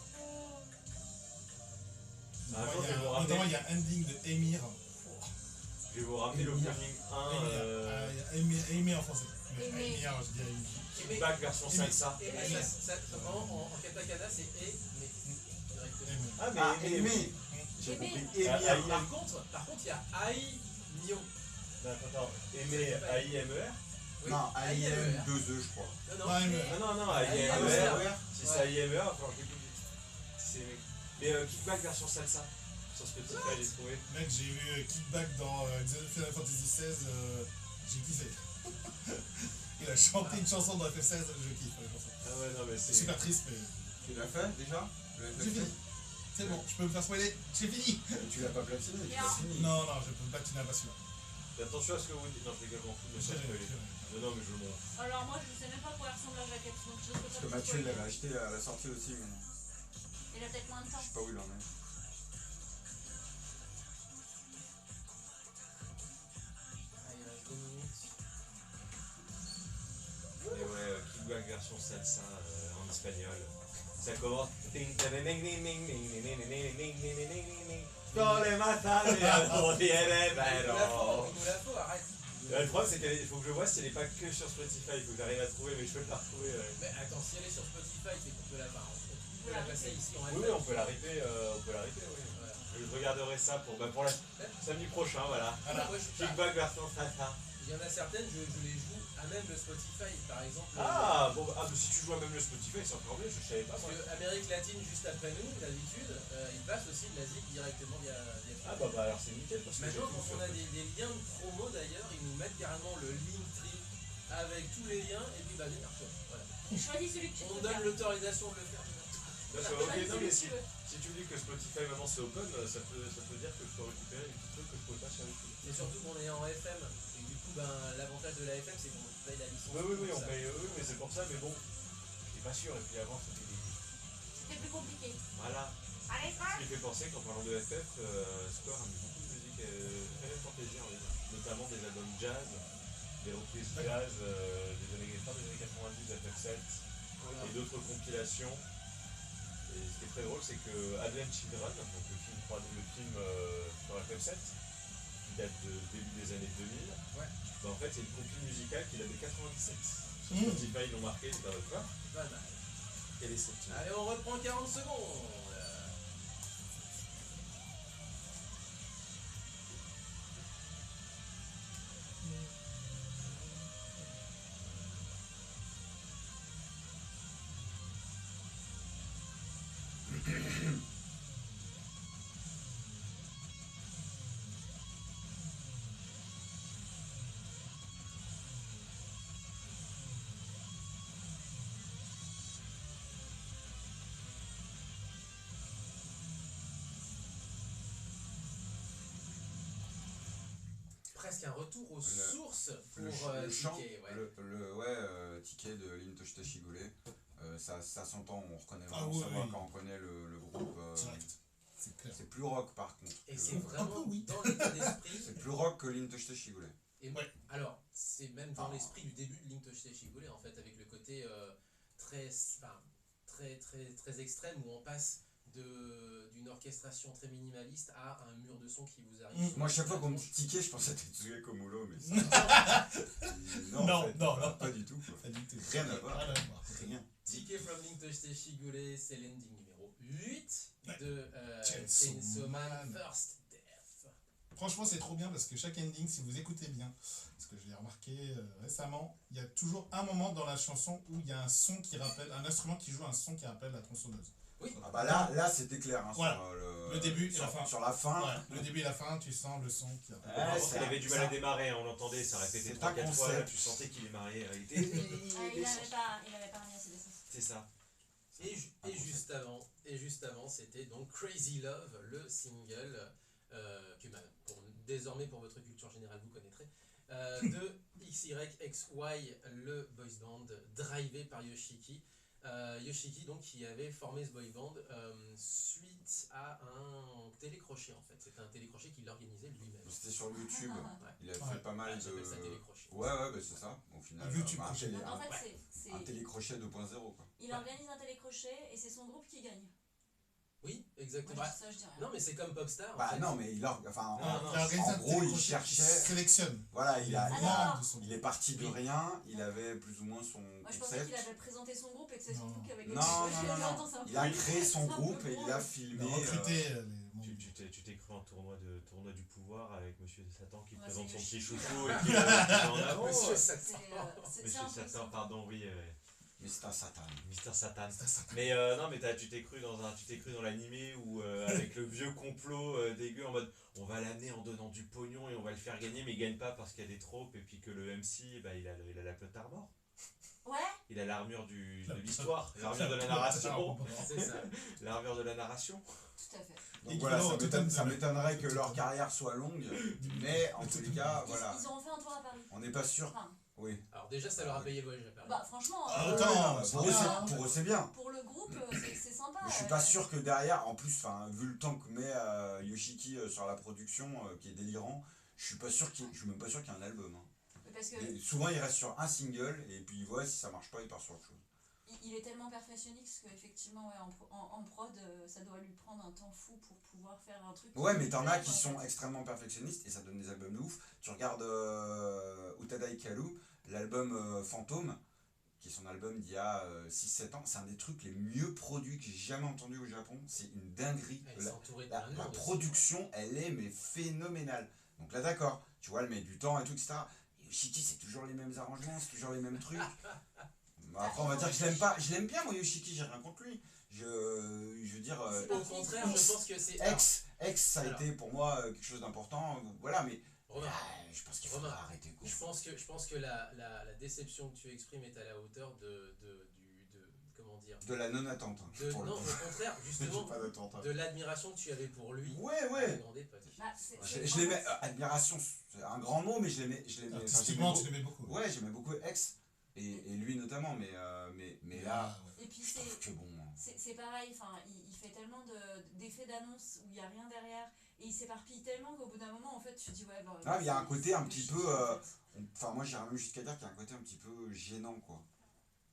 Un jour, Il y je vais vous a, ramener. notamment, il y a un ending de Emir. Je vais vous ramener l'opening 1. Il y a Emir en français. Mais Emir. Emir, je dis Emir. Kickback version salsa. Et mais en katakana, c'est et, mais directement. Ah, mais. ah, Aimé. J'ai Aimé. compris. Ah, Aimé. Aïe. Par contre, il y a Aïe Nyon. Attends, Aimer AIMER? Oui, Non, AIMER. AIM 2E, je crois. Non, Pas Emir. Non, AIMER. AIMER. Si c'est Ouais. AIMER, il va falloir que j'écoute. Mais Kickback version salsa. Sur Spotify, j'ai trouvé. Mec, j'ai vu Kickback dans Final Fantasy XVI, j'ai kiffé. Il a chanté une chanson dans FF16, je kiffe la chanson. Ah ouais, non, mais C'est c'est. super triste, mais Tu l'as fait déjà? j'ai fini. C'est bon, je peux me faire spoiler, j'ai fini. Tu l'as pas platiné, tu Et l'as un- fini. Non, non, je peux pas tenir pas celui-là. Fais attention à ce que vous dites. Non, je rigole, je m'en fous, mais ça, je peux aller. Non, mais je m'en fous. Alors moi je sais même pas à quoi elle ressemble la jaquette, donc je risque Parce pas que de Mathieu spoiler. l'avait acheté à la sortie aussi, mais Il a peut-être moins de je temps. sais pas où il en est. Ah, il reste 2 minutes. Mais ouais, Kickback version salsa en espagnol. Ça commence. Dans les matins, on dirait Il nous la faut, il nous la faut, arrête. Le problème, c'est qu'il faut que je vois si elle n'est pas que sur Spotify. Il faut que j'arrive à trouver, mais je peux pas la retrouver. Mais attends, si elle est sur Spotify, c'est qu'on peut la voir. On peut la passer ici en Oui, on peut la ripper, oui. Voilà. Je regarderai ça pour la samedi prochain, voilà. Voilà. Moi, je- Kickback version salsa. Il y en a certaines, je les joue à même le Spotify, par exemple. Ah, bon, ah, mais si tu joues à même le Spotify, c'est encore mieux, je savais pas. Parce Moi. que Amérique latine, juste après nous, d'habitude, ils passent aussi de la zik directement via Ah bah alors c'est nickel parce que Maintenant, j'ai quand tout on a sur- des liens de promo d'ailleurs, ils nous mettent carrément le Linktree avec tous les liens et puis bah venir quoi. Voilà. Choisis celui que tu On préfères. donne l'autorisation de le faire. D'accord, ok, Choisis non celui mais que tu veux. si tu me dis que Spotify maintenant c'est open, ça peut dire que je peux récupérer les petits trucs que je pouvais pas sur YouTube. Et surtout qu'on est en FM, et du coup ben, l'avantage de la FM c'est qu'on paye la licence. Oui, pour on ça. paye, oui, mais c'est pour ça, mais bon, j'étais pas sûr, et puis avant c'était des... C'était plus compliqué. Voilà. Allez, Ce Franck. qui fait penser qu'en parlant de FF, Score a mis beaucoup de musique très fantasy en ligne, notamment des albums jazz, des reprises jazz des années 90, FF7 Voilà. et d'autres compilations. Et ce qui est très drôle, c'est que Advent Children, donc le film sur FF7, qui date de début des années 2000, Ouais. bah en fait c'est une compil musicale qui date de 97. Sur Mmh. Spotify, ils l'ont marqué, bah quoi Pas mal. Quelle est cette Allez, on reprend 40 secondes. Presque un retour aux sources pour Le chant, Ticket, ouais. Ticket de Lin Toshita Shigure, ça s'entend, on reconnaît Ah vraiment oui, sa voix oui. quand on connaît le groupe. Direct. C'est clair. C'est plus rock par contre. Et que- c'est Un vraiment peu, oui. dans l'état d'esprit. C'est plus rock que Lin Toshita Shigure. Et Ouais. alors, c'est même dans Ah. l'esprit du début de Link to Shigure en fait, avec le côté très, enfin, très extrême où on passe d'une orchestration très minimaliste à un mur de son qui vous arrive. Mm. sur Moi, la chaque fois qu'on me tronche. dit Ticket, je pense à Tetsuya Komulo, mais ça. non, Non, en fait, non, pas, non. pas du tout. Quoi. Pas du tout. Rien à voir. Rien à voir. Rien. Ticket from Link to Shigure, c'est l'ending numéro 8 Ouais. de Chainsaw Chainsaw Man Man. First Death. Franchement, c'est trop bien parce que chaque ending, si vous écoutez bien, parce que je l'ai remarqué récemment, il y a toujours un moment dans la chanson où il y a un son qui rappelle, un instrument qui joue un son qui rappelle la tronçonneuse. Oui, Ah bah là c'était clair. Hein, Voilà. sur Le début et sur, la fin. Sur la fin. Ouais, le début et la fin, tu sens le son qui rappelle. Ouais, Il avait du mal à démarrer, hein, on l'entendait, ça répétait c'est 3-4 un fois, là concept. tu sentais qu'il est marié. Ah, il avait pas remis assez d'essence. C'est ça. et juste avant, c'était donc Crazy Love, le single que désormais pour votre culture générale vous connaîtrez, de XYXY, le boys band drivé par Yoshiki. Yoshiki donc qui avait formé ce boy band suite à un télécrochet en fait. C'était un télécrochet qu'il organisait lui-même. C'était sur YouTube. Ouais. Il a fait Ouais. pas mal J'appelle ça de. télécrochet. Ouais, bah c'est ça. Au final, YouTube un, crochet. télé- En un- fait, un télécrochet 2.0 quoi. il organise un télécrochet et c'est son groupe qui gagne. Oui, exactement. Moi, je dis ça, je dis rien. Non mais c'est comme Popstar. en Bah fait. non, mais il a. Enfin, Il a organisé en un gros, il télécrochet qui cherchait. sélectionne. Voilà, il a. Ah, il a- d'accord. de son Il est parti de rien, il avait plus ou moins son Moi, je pensais concept. qu'il avait présenté son groupe et que c'est son Non. groupe qui avait Non, gagné. non, Je non, dis, non. attends, c'est un Il a peu- créé son c'est un peu groupe et gros. il a Il filmé. a recruté les membres. Tu t'es cru en tournoi du pouvoir avec Monsieur Satan qui Ouais, présente c'est son Yoshi. petit chouchou et qui le met en avant. Monsieur C'est Satan. c'est Monsieur un peu Satan, ça. pardon, oui. Mr. Satan. Mister Satan. C'était ça. Mais non, mais tu t'es cru dans l'animé où avec le vieux complot dégueu en mode on va l'amener en donnant du pognon et on va le faire gagner, mais il gagne pas parce qu'il y a des tropes et puis que le MC bah, il a la plot armor, Ouais, il a l'armure de La- l'histoire, l'armure de la narration, C'est ça. l'armure de la narration. tout à fait. Donc Et voilà, Guido, ça au total, ça de- m'étonnerait que leur carrière soit longue, mais en tous les cas, voilà. Ils auront fait un tour à Paris. On n'est pas sûr. Enfin, Oui. Alors déjà ça leur a payé le voyage à Paris. bah, franchement, Ah, Ouais, attends, ouais, c'est pour eux, bien, c'est- hein. pour eux, c'est bien. pour le groupe, c'est sympa. Mais je suis pas sûr que derrière, en plus, vu le temps que met Yoshiki sur la production, qui est délirant, je suis même pas sûr qu'il y ait un album. Hein. Parce que Et souvent, il reste sur un single et puis il voit si ça marche pas, il part sur autre chose. il est tellement perfectionniste qu'effectivement, ouais, en prod, ça doit lui prendre un temps fou pour pouvoir faire un truc. Ouais, mais t'en as qui qui sont extrêmement perfectionnistes et ça donne des albums de ouf. Tu regardes Utada Hikaru, l'album Fantôme, qui est son album d'il y a 6-7 ans, c'est un des trucs les mieux produits que j'ai jamais entendu au Japon. C'est une dinguerie. Elle s'est entourée La d'un la monde aussi. production, elle est mais phénoménale. Donc là, d'accord, tu vois, elle met du temps et tout, etc. Et Yoshiki, c'est toujours les mêmes arrangements, c'est toujours les mêmes trucs. Bah, après, on va dire que je l'aime pas. Je l'aime bien, moi, Yoshiki, j'ai rien contre lui. Je veux dire, Au contraire, je pense que c'est. X, ça a Alors. été pour moi quelque chose d'important, voilà, mais Romain, je pense qu'il faudra Romain, arrêter quoi. je pense que la déception que tu exprimes est à la hauteur comment dire, De la non-attente. Hein, pour le non, coup. au contraire, J'ai justement, pas d'attente. Hein. de l'admiration que tu avais pour lui. Ouais, à la ouais. grande époque. Bah, c'est- Je l'aimais, admiration, c'est un grand mot, mais je l'aimais. Artistiquement, tu l'aimais beaucoup. Ouais, j'aimais beaucoup X, et lui notamment, mais là, Ah, ouais. Et puis je trouve que bon. c'est pareil, enfin, il fait tellement d'effets d'annonce où il n'y a rien derrière et il s'éparpille tellement qu'au bout d'un moment en fait tu te dis ouais. Ah, il y a un côté un petit c'est peu. chiant, en fait. Enfin, moi j'irais même jusqu'à dire qu'il y a un côté un petit peu gênant, quoi.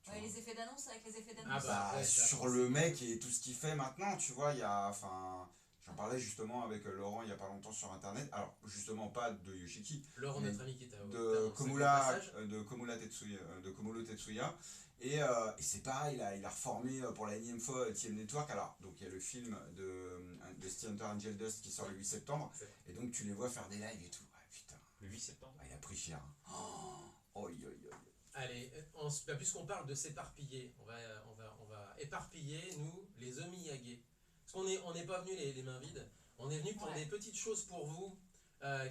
Tu Ouais, vois. les effets d'annonce avec les effets Ah d'annonce. bah, ouais, ça, sur forcément. le mec et tout ce qu'il fait maintenant, tu vois, il y a. Enfin. J'en parlais justement avec Laurent il y a pas longtemps sur internet. Alors, justement, pas de Yoshiki, Laurent, mais notre ami qui t'a de annoncé Komura, au passage. de Komura Tetsuya, de Komuro Tetsuya. Et c'est pareil, il a reformé pour la énième fois TM Network. Alors, donc il y a le film de Steve Hunter Angel Dust qui sort le 8 septembre. C'est vrai. Et donc tu les vois faire des lives et tout. Ouais, putain, Le 8 septembre. il a pris cher. Hein. Oh, oi, oi, oi. Allez, puisqu'on parle de s'éparpiller, on va éparpiller, nous, les Omiyage. Parce qu'on n'est pas venus les mains vides, on est venus pour Ouais. des petites choses pour vous,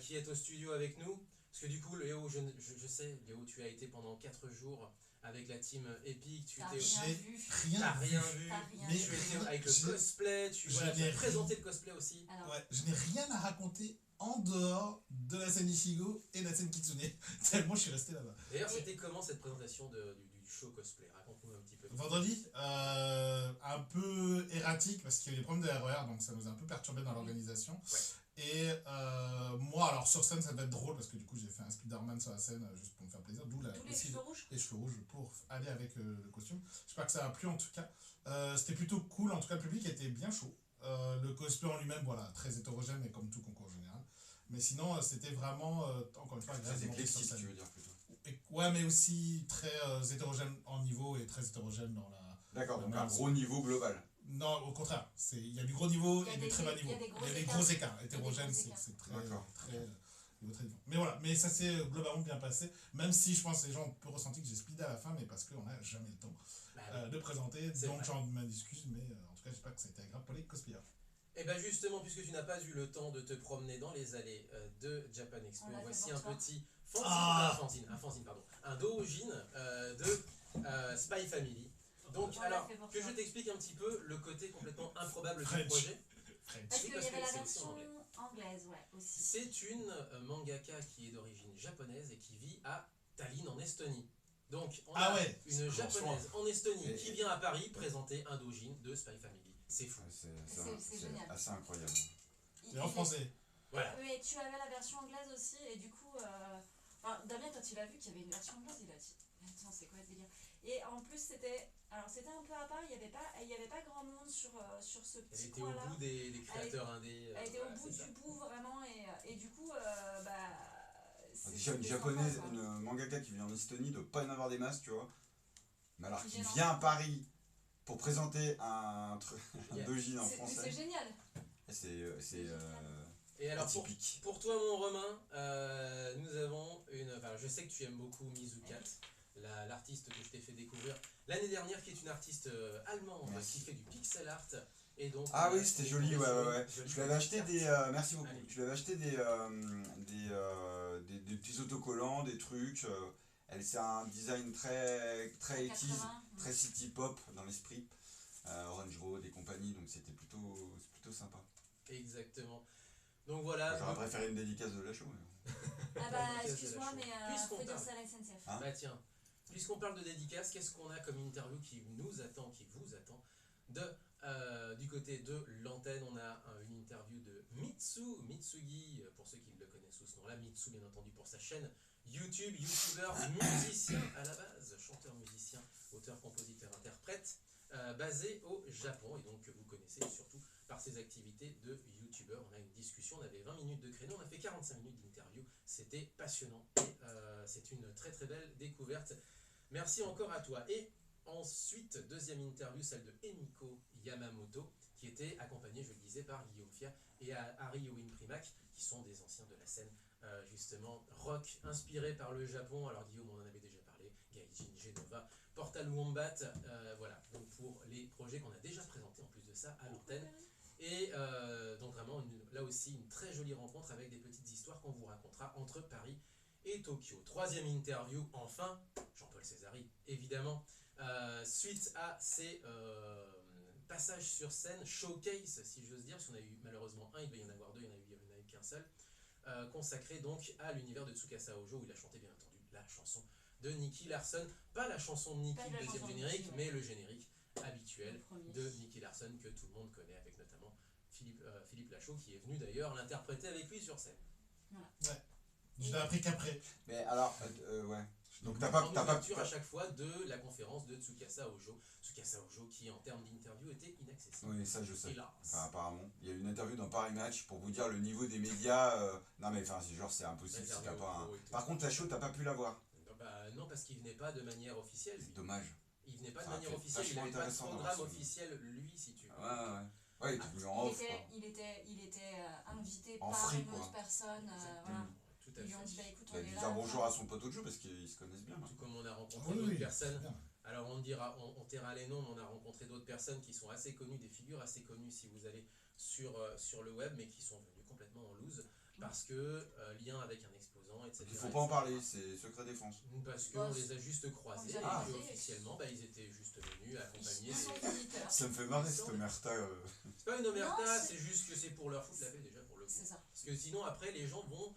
qui êtes au studio avec nous. Parce que du coup, Léo, je sais, Léo, tu as été pendant 4 jours avec la team Epic, tu T'as t'es... rien J'ai vu. rien T'as vu. rien vu, T'as rien Mais tu vu. étais avec le je- cosplay, tu je as n'ai présenté le cosplay aussi. Alors, Ouais, je n'ai rien à raconter en dehors de la scène Ichigo et de la scène Kitsune. Tellement je suis resté là-bas. D'ailleurs, Et- c'était comment cette présentation du show cosplay? Raconte-nous un petit peu. Vendredi, un peu erratique parce qu'il y a eu des problèmes de RER, donc ça nous a un peu perturbé dans l'organisation. Ouais. Et moi, alors sur scène, ça va être drôle parce que du coup, j'ai fait un Spider-Man sur la scène juste pour me faire plaisir, d'où tous les aussi cheveux rouges. les cheveux rouges pour aller avec le costume. J'espère que ça a plu en tout cas. C'était plutôt cool, en tout cas, le public était bien chaud. Le cosplay en lui-même, voilà, très hétérogène, mais comme tout concours en général. Mais sinon, c'était vraiment, encore une fois, Très agréable de monter sur éclectique, scène. tu veux dire plutôt. Ouais, mais aussi très hétérogène en niveau et très hétérogène dans la. D'accord, donc Ouais, un c'est- gros niveau global. Non, au contraire, il y a du gros niveau Il y a et des des- très bas il y niveaux. a des gros Il y a des écarts. gros écarts. Il y a des Hétérogène, gros écarts. c'est très, D'accord. niveau très différent. Mais voilà, mais ça s'est globalement bien passé, même si je pense que les gens ont un peu ressenti que j'ai speedé à la fin, mais parce qu'on n'a jamais le temps Bah oui. de présenter. C'est Donc vrai. j'en m'excuse, mais en tout cas, j'espère que ça a été agréable pour les cosplayers. Et bien justement, puisque tu n'as pas eu le temps de te promener dans les allées de Japan Expo, On l'a fait voici pour un toi. petit fanzine, Ah. un fanzine, pardon, un doujin de Spy Family. Donc On l'a alors, fait pour que toi. je t'explique un petit peu le côté complètement improbable du French. projet. French. Parce Oui, qu'il y parce avait que la c'est aussi en version anglaise, ouais, aussi. C'est une mangaka qui est d'origine japonaise et qui vit à Tallinn en Estonie. Donc on Ah a ouais, une c'est japonaise en Estonie Et- qui vient à Paris présenter un doujin de Spy Family. C'est fou. Ouais, C'est génial. assez incroyable. Et en français. Voilà. Mais tu avais la version anglaise aussi, et du coup, enfin, Damien, quand il a vu qu'il y avait une version anglaise, il a dit attends, c'est quoi ce délire? Et en plus, c'était un peu à part, il n'y avait pas grand monde sur ce Elle petit était au coin-là. bout des créateurs indés. Elle était voilà, au bout c'est ça. du bout vraiment, et du coup, Déjà, une c'était japonaise, sympa, quoi. une mangaka qui vient en Estonie, doit pas y en avoir des masses, tu vois. Mais alors, Qui qui vient vient à en- Paris pour présenter un Yeah. doujin en Mais c'est français, génial. c'est Et alors atypique. pour toi mon Romain, nous avons enfin je sais que tu aimes beaucoup Mizukat, l'artiste que je t'ai fait découvrir l'année dernière, qui est une artiste allemande Merci. qui fait du pixel art. Et donc, Ah oui, c'était joli, ouais, ouais, ouais. Jolie Je lui avais acheté petite des. Merci beaucoup. Allez. Je lui avais acheté des petits autocollants, des trucs. C'est un design très 80s, 80, très city pop dans l'esprit. Orange Road et compagnie, donc c'était plutôt sympa. Exactement. Donc voilà. J'aurais préféré une dédicace de la show. Mais... Ah bah, Dédicace de la excuse-moi, show. mais Puisqu'on faut dire parle. ça à la SNCF. Hein Bah tiens, puisqu'on parle de dédicace, qu'est-ce qu'on a comme interview qui nous attend, qui vous attend du côté de l'antenne? On a une interview de Mitsugi, pour ceux qui le connaissent sous ce nom-là. Mitsu, bien entendu, pour sa chaîne YouTube, youtubeur, musicien à la base, chanteur, musicien, auteur, compositeur, interprète, basé au Japon, et donc que vous connaissez surtout par ses activités de youtubeur. On a une discussion, on avait 20 minutes de créneau, on a fait 45 minutes d'interview, c'était passionnant, et c'est une très très belle découverte. Merci encore à toi. Et ensuite, deuxième interview, celle de Emiko Yamamoto, qui était accompagnée, je le disais, par Guillaume Fier et Harry Owin Primac, qui sont des anciens de la scène, justement, rock, inspiré par le Japon. Alors Guillaume, on en avait déjà parlé, Gaijin, Genova, Portal Wombat, voilà, donc pour les projets qu'on a déjà présentés en plus de ça à l'antenne. Et donc vraiment, là là aussi une très jolie rencontre avec des petites histoires qu'on vous racontera entre Paris et Tokyo. Troisième interview, enfin, Jean-Paul Césari, évidemment. Suite à ces passages sur scène, showcase, si j'ose dire, parce qu'on a eu malheureusement un, il devait y en avoir deux, il n'y en a eu qu'un seul, consacré donc à l'univers de Tsukasa Ojo, où il a chanté bien entendu la chanson de Nicky Larson. Pas la chanson de Nicky, Pas la le deuxième chanson de générique, Nicky, ouais. mais le générique habituel Le premier. de Nicky Larson, que tout le monde connaît, avec notamment Philippe Lachaud, qui est venu d'ailleurs l'interpréter avec lui sur scène. Je l'ai appris qu'après. Mais alors, ouais. Donc t'as En pas ouverture à chaque fois de la conférence de Tsukasa Ojo. Tsukasa Ojo qui, en termes d'interview, était inaccessible. Oui, ça je sais. Hélas. Enfin, apparemment. Il y a eu une interview dans Paris Match pour vous dire le niveau des médias. Non mais enfin, c'est genre c'est impossible si t'as pas un. Par contre, la show, t'as pas pu la voir. Bah, non, parce qu'il venait pas de manière officielle. Lui. C'est dommage. Il venait pas de Ça a manière fait officielle, il vachement n'avait pas de intéressant programme d'avoir ce- officiel, lui, si tu veux. Ouais. Ouais, il était venu en off, quoi. Il était invité En par free, une quoi. autre personne. Exactement. Voilà. Tout à Ils lui ont fait. dit bah écoute, Il on a est dû là. dire bonjour à son pote Ojo parce qu'ils se connaissent bien. Là. Tout comme on a Ah rencontré oui, d'autres oui, personnes. c'est bien. Alors on taira les noms, mais on a rencontré d'autres personnes qui sont assez connues, des figures assez connues si vous allez sur le web, mais qui sont venues complètement en loose parce que lien avec un exposant, etc. Il faut pas en parler, c'est secret défense. Parce qu'on les a juste On croisés les a et croisés. qu'officiellement ils étaient juste venus accompagner. Ils sont visiteurs. Ça me fait marrer cette omerta. C'est pas une omerta, Non, c'est juste que c'est pour leur foutre la paix déjà pour le coup. C'est ça. Parce que sinon après les gens vont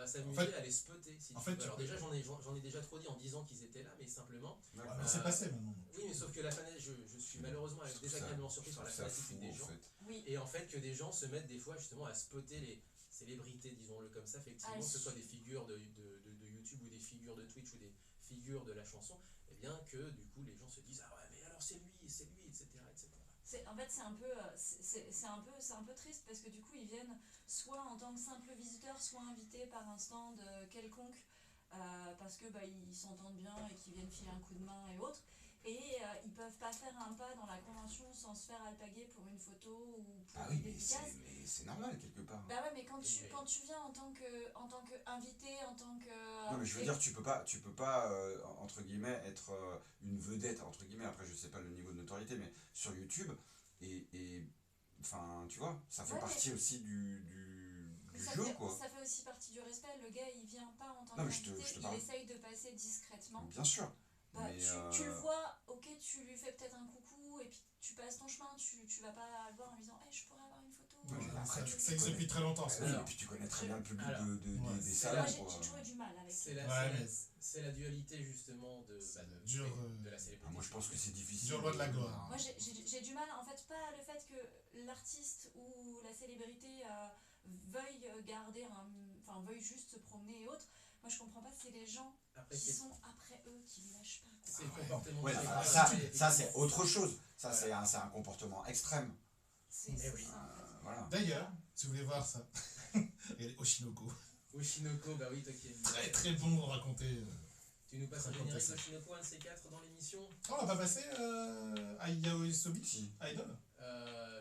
s'amuser En fait- à les spotter. Si en tu fait, veux. tu Alors peux- déjà j'en ai déjà trop dit en disant qu'ils étaient là, mais simplement. Ouais, mais c'est passé maintenant. Oui, mais sauf que je suis malheureusement désagréablement surpris par la Ça fanatique fout des en gens. fait. Oui. Et en fait que des gens se mettent des fois justement à spotter les célébrités, disons-le comme ça, effectivement, Ah, que ce soit des figures de YouTube ou des figures de Twitch ou des figures de la chanson, et bien que du coup les gens se disent ah ouais mais alors c'est lui, etc. En fait, c'est un peu triste parce que du coup, ils viennent soit en tant que simples visiteurs, soit invités par un stand quelconque parce que ils s'entendent bien et qu'ils viennent filer un coup de main et autres. Et ils peuvent pas faire un pas dans la convention sans se faire alpaguer pour une photo ou pour Ah une oui, mais dédicace. c'est normal quelque part. Bah ouais, mais quand Mais- tu viens en tant qu'invité, en tant que. Non mais je veux dire tu peux pas entre guillemets être une vedette entre guillemets, après je sais pas le niveau de notoriété mais sur YouTube et enfin tu vois ça fait Ouais, partie aussi du jeu quoi. Ça fait aussi partie du respect. Le gars, il vient pas en tant Non, mais je te qu'invité, il parle. essaye de passer discrètement. Bien sûr. Bah, Mais, tu le vois, ok, tu lui fais peut-être un coucou et puis tu passes ton chemin, tu vas pas le voir en lui disant hey, je pourrais avoir une photo. Ouais, mais après, Ça tu existe connais. depuis très longtemps. ça. Oui, Alors, et puis tu connais très bien le public alors, ouais, des c'est salons Moi, j'ai quoi. toujours eu du mal avec C'est ça. la dualité justement de dur, de la célébrité. Ah, moi je pense que c'est difficile. Dur loi de la gloire. Moi, j'ai du mal, en fait, pas le fait que l'artiste ou la célébrité veuille garder veuille juste se promener et autres. Moi, je comprends pas, c'est les gens Après qui sont après eux qui les lâchent pas. c'est le comportement Ouais, de alors célébrité. ça c'est autre chose. Ça Voilà. c'est un comportement extrême. C'est Eh oui. ça, en fait. Voilà. D'ailleurs, si vous voulez voir ça, regardez Oshinoko. Oshinoko, bah oui, toi qui es Très très bon pour raconter. Tu nous passes un Raconter générique ça. d'Oshinoko, un de ces quatre dans l'émission. Oh, on l'a pas passé Ayao Sobi Si. Idol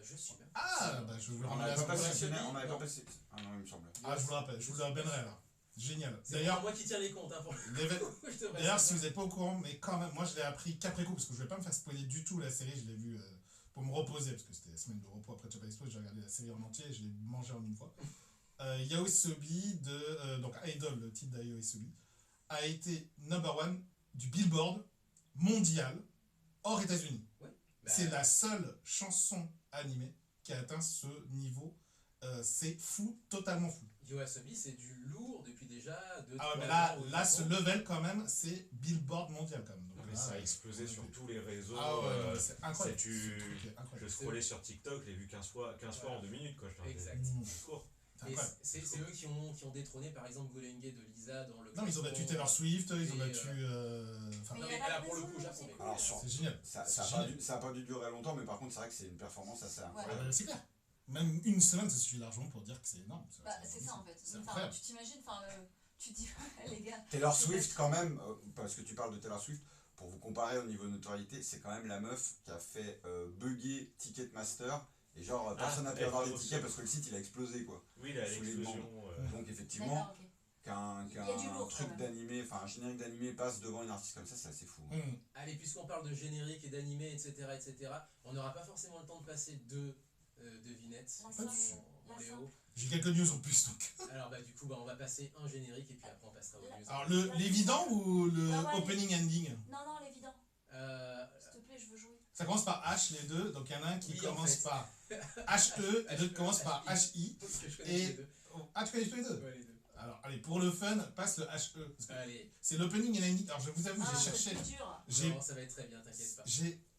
Je suis même. Ah, bah je vous le On remets n'avait la pas semaine passé. prochaine. On n'avait Non. pas passé. Ah non il me semblait. Ah, je vous le rappelle, je vous le ramènerai là. Génial. C'est D'ailleurs, moi qui tiens les comptes, hein, pour l'éve- je devrais D'ailleurs, si savoir. vous n'êtes pas au courant, mais quand même, moi je l'ai appris qu'après coup, parce que je ne vais pas me faire spoiler du tout la série, je l'ai vue pour me reposer, parce que c'était la semaine de repos après Japan Expo, j'ai regardé la série en entier et je l'ai mangée en une fois. Yaosobi, donc Idol, le titre d'Yaosobi, a été number one du Billboard mondial hors États-Unis. Bah, C'est la seule chanson animée qui a atteint ce niveau. C'est fou, totalement fou. YOASOBI, c'est du lourd depuis déjà 2-3 Ah ouais, mais ans. là, ce level quand même, c'est Billboard mondial quand même. Donc Mais là, ça a explosé sur tous les réseaux. Ah ouais, non, mais c'est incroyable. c'est Ce truc est incroyable. Je scrollais sur TikTok, je l'ai vu 15 fois en 2 minutes quoi. Je fais un Exact. discours. C'est Et incroyable. c'est eux qui ont détrôné par exemple Golenge de Lisa dans le. Non, mais ils ont battu classement. Taylor Swift, ils ont Et, battu. Enfin, Mais Non, il y mais a là, pas de pour le raison, coup, Japon, c'est mais- cool. Alors c'est génial. Ça C'est a génial. pas dû durer longtemps mais par contre c'est vrai que c'est une performance assez Ah incroyable. bah, c'est clair. Même une semaine, ça suffit largement pour dire que c'est énorme. Bah, c'est ça en fait. C'est Enfin, incroyable. tu t'imagines, tu te dis, les gars. Taylor Swift quand même, parce que tu parles de Taylor Swift, pour vous comparer au niveau de notoriété, c'est quand même la meuf qui a fait bugger Ticketmaster et genre personne n'a pu elle avoir fait des aussi. tickets parce que le site il a explosé quoi. Oui, là, Sous les l'explosion. Donc effectivement D'accord, ok. Il y a du qu'un lourd, truc quand même. d'animé, enfin un générique d'animé passe devant une artiste comme ça, c'est assez fou. Allez, puisqu'on parle de générique et d'animé, etc., on n'aura pas forcément le temps de passer deux devinettes La mon sauce. mon La Léo. J'ai quelques news en plus donc. Alors bah du coup on va passer un générique et puis après on passera aux news. Alors l'évident ou le opening ending? Non, non, l'évident. S'il te plaît, je veux jouer. Ça commence par H les deux, donc il y en a un qui Oui, en commence fait. par HE et l'autre commence par HI. Parce que je connais Et- les deux. Ah, tu connais tous les deux? Ouais, les deux. Alors allez, pour le fun, passe le HE. Parce que Allez, c'est l'opening et l'ending. Alors je vous avoue, Ah, j'ai c'est cherché. plus dur. J'ai non, ça va être très bien, t'inquiète pas.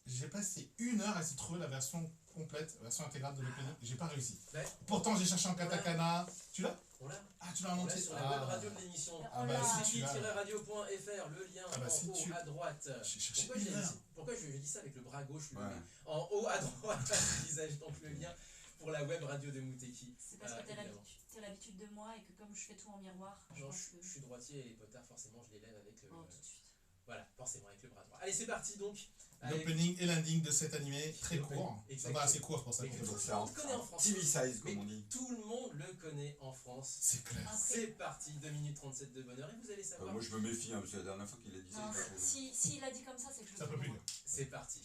j'ai passé 1 heure à essayer de trouver la version complète, la version intégrale de l'opening. J'ai pas réussi. Ouais. Pourtant j'ai cherché en katakana. Tu l'as? On l'a. Ah, tu l'as en On l'a entier. sur la web radio de l'émission. Ah On bah l'a. si tu l'as. radio.fr, le lien Ah bah, en si haut tu- à droite. J'ai cherché Pourquoi, 1 heure. pourquoi je dis ça avec le bras gauche, le Ouais. mets en haut à droite du visage, donc le lien pour la web radio de Mouteki. C'est parce que Évidemment. t'as l'habitude de moi et que comme je fais tout en miroir, je Non, pense je que. suis droitier et les potards, forcément, je les lève avec le. Oh, tout de suite. Voilà, forcément, avec le bras droit. Allez, c'est parti donc. Avec- L'opening et l'ending de cet animé, très L'opening, court. Ça exactement. va assez court, c'est pour ça qu'on Mais fait Donc ça. c'est On te connaît en France. TV size, Mais comme on dit. tout le monde le connaît en France. C'est clair. Après, C'est parti, 2 minutes 37 de bonheur et vous allez savoir. Moi je me méfie, hein, parce que la dernière fois qu'il a dit ça, non, il a pas trop- s'il a dit comme ça, c'est que je le Ça peut fais plus moi. dur. C'est parti.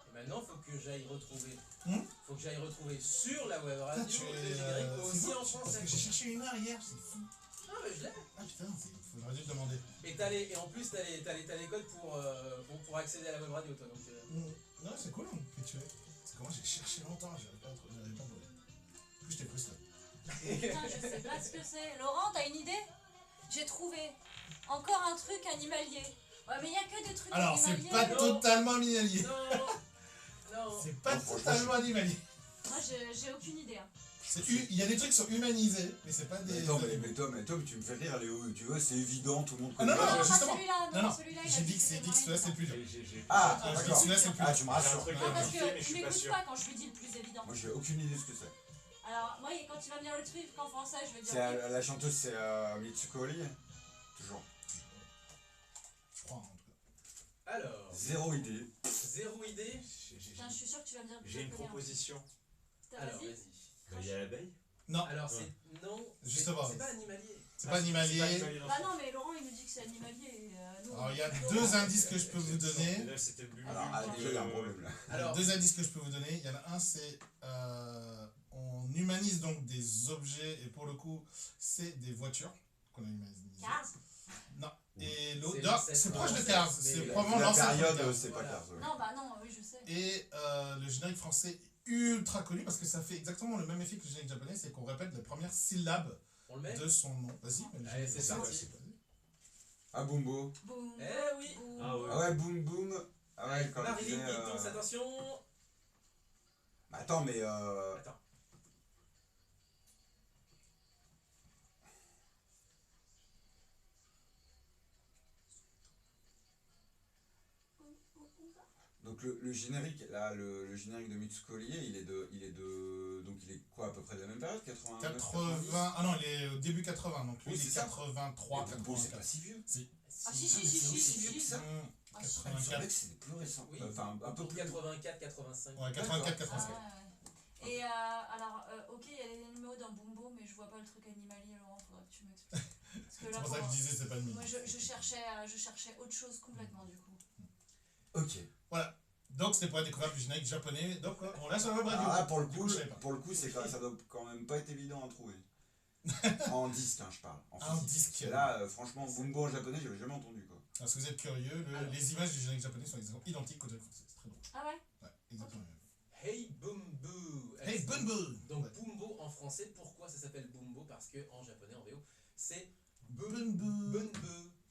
Et maintenant, faut que j'aille retrouver. Faut que j'aille retrouver sur la web radio Putain, tu le es. générique C'est aussi fou, en parce français. que j'ai cherché 1 heure hier, c'est fou. Ah, mais je l'ai. Ah putain, faudrait dû te demander. Et en plus, t'as les codes pour accéder à la web radio, toi. Donc, Non, c'est cool, hein, que tu es. C'est que moi j'ai cherché longtemps, j'arrive pas à trouver. En plus, j'étais frustré. Putain, je sais pas ce que c'est. Laurent, t'as une idée? J'ai trouvé encore un truc animalier. Ouais, mais il y a que des trucs Alors, c'est animaliers. pas Non. totalement animalier. non. C'est pas Non, franchement, totalement animalier. Moi, j'ai aucune idée. Hein. Il y a des trucs qui sont humanisés, mais c'est pas des. Mais Tom, tu me fais rire, Léo, tu vois, c'est évident, tout le monde Ah, non, connaît. non, pas justement. celui-là. Non, non, celui-là, il a j'ai dit dit que c'est dit que celui-là c'est le plus dur. Ah, Je dis que d'accord. celui-là c'est le plus Ah, dur. tu me J'ai un rassures. truc Non, parce vite que fait, mais je tu suis pas m'écoutes sûr. pas quand je lui dis le plus évident. Moi, j'ai aucune idée de ce que c'est. Alors, moi, quand tu vas me dire le truc en français, je vais dire. C'est oui. la chanteuse, c'est Mitsuko Oli. Toujours. Je crois en tout cas. Alors, Zéro idée. zéro idée. Putain, je suis sûre que tu vas me dire que J'ai je une connais, hein. proposition. Alors, Vas-y. vas-y. Bah, il y a l'abeille. Non, Alors, Ouais. c'est. Non. Justement. C'est pas animalier. c'est pas animalier. Bah non, mais Laurent, il nous dit que c'est animalier. Et, nous, Alors, il y a Laurent, 2 indices que je peux vous donner. Là, c'était le but. Alors, déjà, il y a un problème là. Alors, 2 indices que je peux vous donner. Il y en a un, c'est. On humanise donc des objets, et pour le coup, c'est des voitures qu'on a humanisées. Cars. Non. Et C'est l'autre. le non, sept, c'est hein, proche de c'est- Cars. mais C'est la- probablement La l'ancêtre de période, Cars. c'est pas Voilà. Cars. ouais. Non, bah non, oui, je sais. Et le générique français ultra connu parce que ça fait exactement le même effet que le générique japonais, c'est qu'on répète les premières syllabes on le met. de son nom. Vas-y, mais le Allez, générique c'est français, parti. c'est pas- Ah, Bumbo. Boum. Eh oui. boum. Ah ouais. Ah ouais, boum boum. Ah ouais, quand il Marilyn disait, Guitons, attention. Bah, attends, mais Attends. donc le générique, là, le générique de Mitsuko Lie, il est de, donc il est quoi, à peu près de la même période, 89, 80. Ah non, il est au début 80, donc lui Oui, il est c'est ça. 83, Et Bumbo, c'est pas 84. si vieux. Ah, si, si, mais si, c'est si, aussi si, vieux si. que ça. Ah, si. Ah, il me 84. semblait que c'était plus récent. Oui. Enfin, un peu plus. 84, 85. Ouais, 84, Ah, 85. ouais. Et alors, ok, il y a les animaux dans Bumbo, mais je vois pas le truc animalier, Laurent, faudrait que tu m'expliques. Parce que C'est là, pour ça que je disais c'est pas le moi, mien. je cherchais autre chose complètement, du coup. Ok. Donc c'était pour la découverte du générique japonais. Donc on l'a sur la web radio. Alors là, pour le Du coup, je savais pas. ça doit quand même pas être évident à trouver. En disque, hein, je parle. En En physique. disque. Et là, franchement, Bumbo en japonais, j'avais jamais entendu quoi. Alors, si vous êtes curieux, Alors. les images du générique japonais sont exactement identiques au générique français. C'est très drôle. Ah ouais? Ouais, exactement. Hey Bumbo. Hey, Bumbo! Donc Ouais. Bumbo en français, pourquoi ça s'appelle Bumbo? Parce que en japonais, en VO, c'est Bumbo! Bumbo.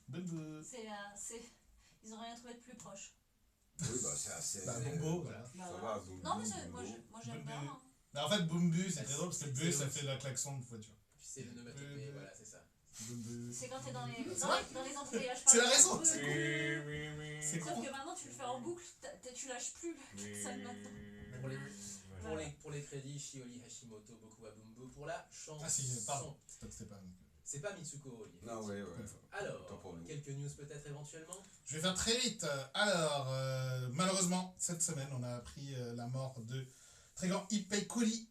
Bumbo! Ils ont rien trouvé de plus proche. Oui, bah c'est assez. Bah, Bumbo, voilà. voilà. Bah, Ça voilà. va, Bumbo. Non, mais moi, Bumbo. moi j'aime bien. Bumbo. Hein. Mais en fait, Bumbu, c'est Bah, très drôle parce que c'est- bu, c'est ça le- fait la klaxon de voiture. Puis c'est le nomatopée, voilà, c'est ça. Bumbu. C'est quand t'es dans les C'est vrai. embouteillages. C'est la raison, par c'est exemple. C'est Sauf con. que maintenant tu le fais en boucle, tu lâches plus le ça le matin. Pour les crédits, Shiori Hashimoto, Boku Bumbo pour la chanson. Ah si, pardon. C'était pas. C'est pas Mitsuko Rie. Non, ouais. Alors, Tant pour nous. quelques news peut-être éventuellement. Je vais faire très vite. Alors, malheureusement, cette semaine, on a appris la mort de très grand Ippei Kuri,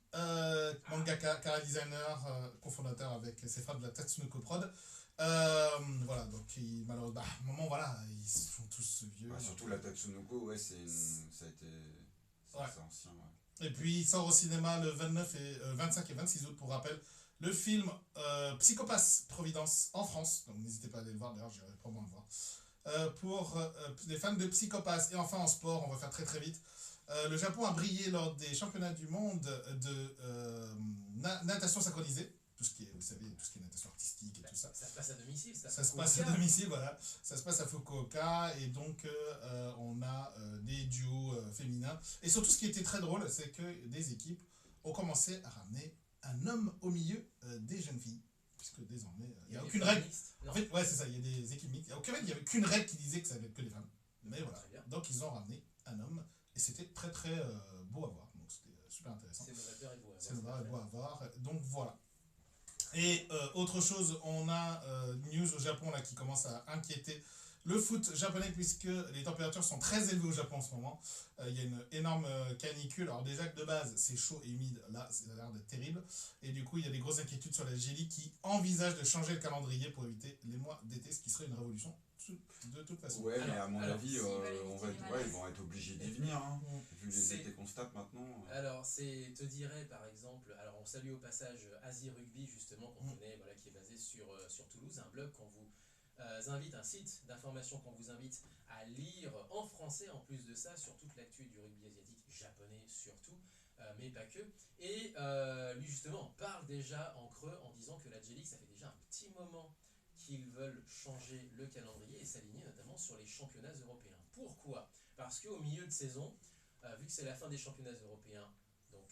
mangaka, cara designer, cofondateur avec ses frères de la Tatsunoko Prod. Voilà, donc malheureusement, à un moment, voilà, ils sont tous vieux. Ouais, surtout la Tatsunoko, ouais, ça a été. Ouais. C'est ancien, ouais. Et puis il sort au cinéma le 25 et 26 août, pour rappel, le film Psychopass Providence en France. Donc n'hésitez pas à aller le voir, d'ailleurs j'irai probablement le voir. Pour les fans de Psychopass. Et enfin en sport, on va faire très très vite. Le Japon a brillé lors des championnats du monde de natation synchronisée. Tout ce qui est, vous savez, tout ce qui est natation artistique et tout ça. Ça se passe à domicile, Ça se passe à domicile, voilà. Ça se passe à Fukuoka et donc on a des duos féminins. Et surtout, ce qui était très drôle, c'est que des équipes ont commencé à ramener un homme au milieu des jeunes filles. Puisque désormais, il n'y a aucune règle. En fait, ouais, c'est ça, il y a des équipes mixtes. Il n'y avait aucune règle qui disait que ça allait être que des femmes. Mais voilà. Donc ils ont ramené un homme et c'était très très beau à voir. Donc c'était super intéressant. C'est novateur et beau à voir. C'est novateur et beau à voir. Donc voilà. Et autre chose, on a news au Japon là qui commence à inquiéter le foot japonais puisque les températures sont très élevées au Japon en ce moment. Il y a une énorme canicule. Alors déjà que de base c'est chaud et humide, là ça a l'air d'être terrible. Et du coup il y a des grosses inquiétudes sur la J-League qui envisage de changer le calendrier pour éviter les mois d'été, ce qui serait une révolution de toute façon. Ouais, mais à mon avis, s'ils veulent ils vont être obligés d'y venir, hein, vu les C'est- étés qu'on se tape maintenant. Alors, te dirais par exemple, alors on salue au passage Asie Rugby justement qu'on connaît, voilà, qui est basé sur Toulouse, un blog qu'on vous invite, un site d'information qu'on vous invite à lire en français en plus de ça sur toute l'actu du rugby asiatique, japonais surtout, mais pas que. Et lui justement parle déjà en creux en disant que la J-League ça fait déjà un petit moment qu'ils veulent changer le calendrier et s'aligner notamment sur les championnats européens. Pourquoi ? Parce qu'au milieu de saison, vu que c'est la fin des championnats européens, donc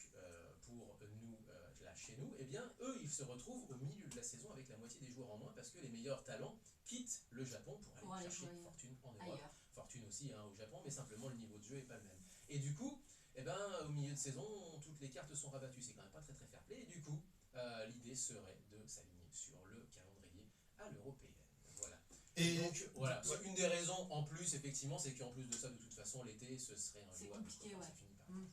pour nous, là chez nous, eh bien eux ils se retrouvent au milieu de la saison avec la moitié des joueurs en moins parce que les meilleurs talents quittent le Japon pour aller chercher fortune en Europe. Ailleurs. Fortune aussi hein, au Japon, mais simplement le niveau de jeu est pas le même. Et du coup, eh ben, au milieu de saison, toutes les cartes sont rabattues. C'est quand même pas très très fair play. Et du coup, l'idée serait de s'aligner sur le calendrier à l'européenne. Voilà. Et Donc voilà, ouais. une des raisons en plus, effectivement, c'est qu'en plus de ça, de toute façon, l'été, ce serait un C'est jouable. compliqué, Comment ouais. ça finit par Mm. être.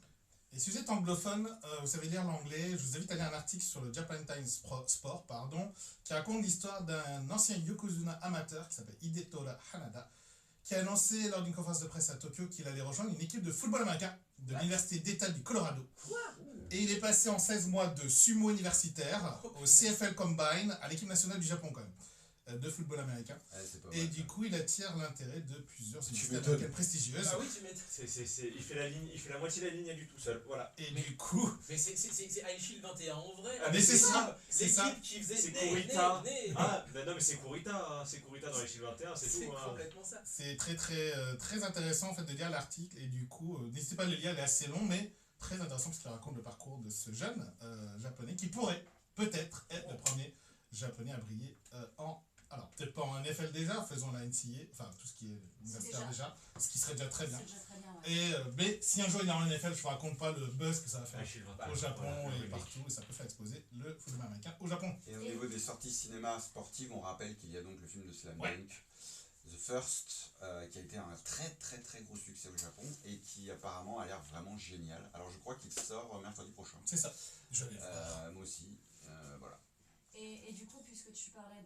Et si vous êtes anglophone, vous savez lire l'anglais, je vous invite à lire un article sur le Japan Times Sport, qui raconte l'histoire d'un ancien Yokozuna amateur qui s'appelle Hidetora Hanada, qui a annoncé lors d'une conférence de presse à Tokyo qu'il allait rejoindre une équipe de football américain de l'Université d'État du Colorado. Et il est passé en 16 mois de sumo universitaire au CFL Combine à l'équipe nationale du Japon quand même, de football américain. Ouais, c'est pas Et mal, du ça. coup, il attire l'intérêt de plusieurs universités m'étonnes. américaines prestigieuses. Ah oui, tu m'étonnes. Il fait la ligne, il fait la moitié de la ligne à lui tout seul. Voilà. Et Mais- du coup, Mais c'est High Shield 21 en vrai. Ah, mais c'est ça, c'est ça. L'équipe qui faisait C'est né, Kurita. né, né. Ah, bah non, mais c'est Kurita, hein. C'est Kurita dans les Shield 21, c'est C'est tout. Hein. complètement ça. c'est très très très intéressant en fait de lire l'article et du coup n'hésitez pas à le lire, il est assez long mais très intéressant parce qu'il raconte le parcours de ce jeune japonais qui pourrait peut-être être le premier japonais à briller alors peut-être pas en NFL déjà, faisons la NCAA, enfin tout ce qui est universitaire déjà, ce qui serait déjà très bien. C'est déjà très bien, ouais. Et mais si un jour il est en NFL, je vous raconte pas le buzz que ça va faire Ah, Shield 21, au Japon voilà, et le partout, et ça peut faire exploser le football américain au Japon. Et au niveau des sorties cinéma sportives, on rappelle qu'il y a donc le film de Slam Ouais. Dunk, The First, qui a été un très très très gros succès au Japon et qui apparemment a l'air vraiment génial. Alors je crois qu'il sort mercredi prochain. C'est ça. Je vais le voir. Moi aussi, voilà. Et du coup, puisque tu parlais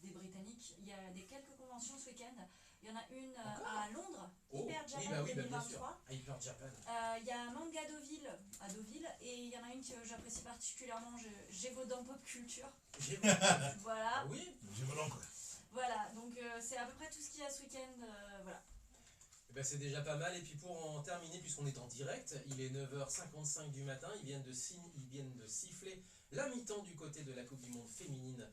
des Britanniques, il y a quelques conventions ce week-end. Il y en a une à Londres, Hyper Japan oui, bah oui, bah bien sûr. 2023. Hyper Japan. Il y a Manga Deauville à Deauville et il y en a une que j'apprécie particulièrement, j'ai vos dans pop culture. J'ai Voilà, Ah oui. J'ai volant quoi. voilà, donc c'est à peu près tout ce qu'il y a ce week-end. Voilà. Eh ben, c'est déjà pas mal. Et puis pour en terminer, puisqu'on est en direct, il est 9h55 du matin. Ils viennent de siffler la mi-temps du côté de la Coupe du Monde féminine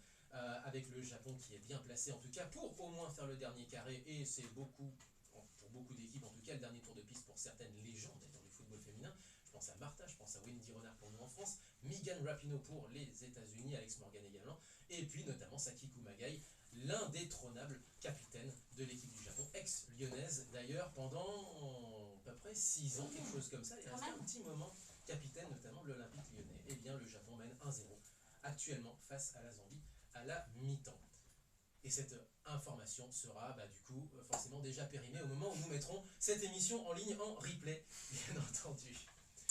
avec le Japon qui est bien placé en tout cas pour au moins faire le dernier carré. Et c'est beaucoup, pour beaucoup d'équipes en tout cas, le dernier tour de piste pour certaines légendes dans le football féminin. Je pense à Martha, je pense à Wendy Renard pour nous en France, Megan Rapinoe pour les États-Unis, Alex Morgan également, et puis notamment Saki Kumagai, l'indétrônable capitaine de l'équipe du Japon, ex-lyonnaise d'ailleurs, pendant à peu près 6 ans, quelque chose comme ça. Il est resté un petit moment capitaine notamment de l'Olympique lyonnais. Et bien le Japon mène 1-0 actuellement face à la Zambie à la mi-temps. Et cette information sera du coup forcément déjà périmée au moment où nous mettrons cette émission en ligne en replay, bien entendu.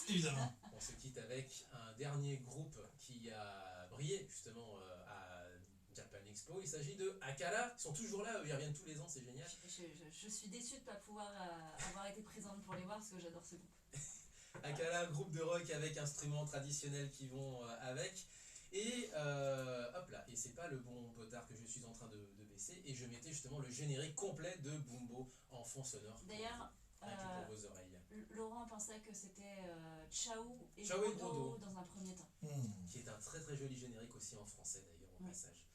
Évidemment. On se quitte avec un dernier groupe qui a brillé justement à Japan Expo. Il s'agit de Akala. Ils sont toujours là, eux, ils reviennent tous les ans, c'est génial. Je suis déçue de ne pas pouvoir avoir été présente pour les voir parce que j'adore ce groupe. Akala, groupe de rock avec instruments traditionnels qui vont avec. Et hop là, et c'est pas le bon potard que je suis en train de baisser. Et je mettais justement le générique complet de Bumbo en fond sonore. D'ailleurs, pour vos oreilles. Laurent pensait que c'était Ciao et Ciao et Brodo Brodo. dans un premier temps. Qui est un très très joli générique aussi en français d'ailleurs au Ouais. passage.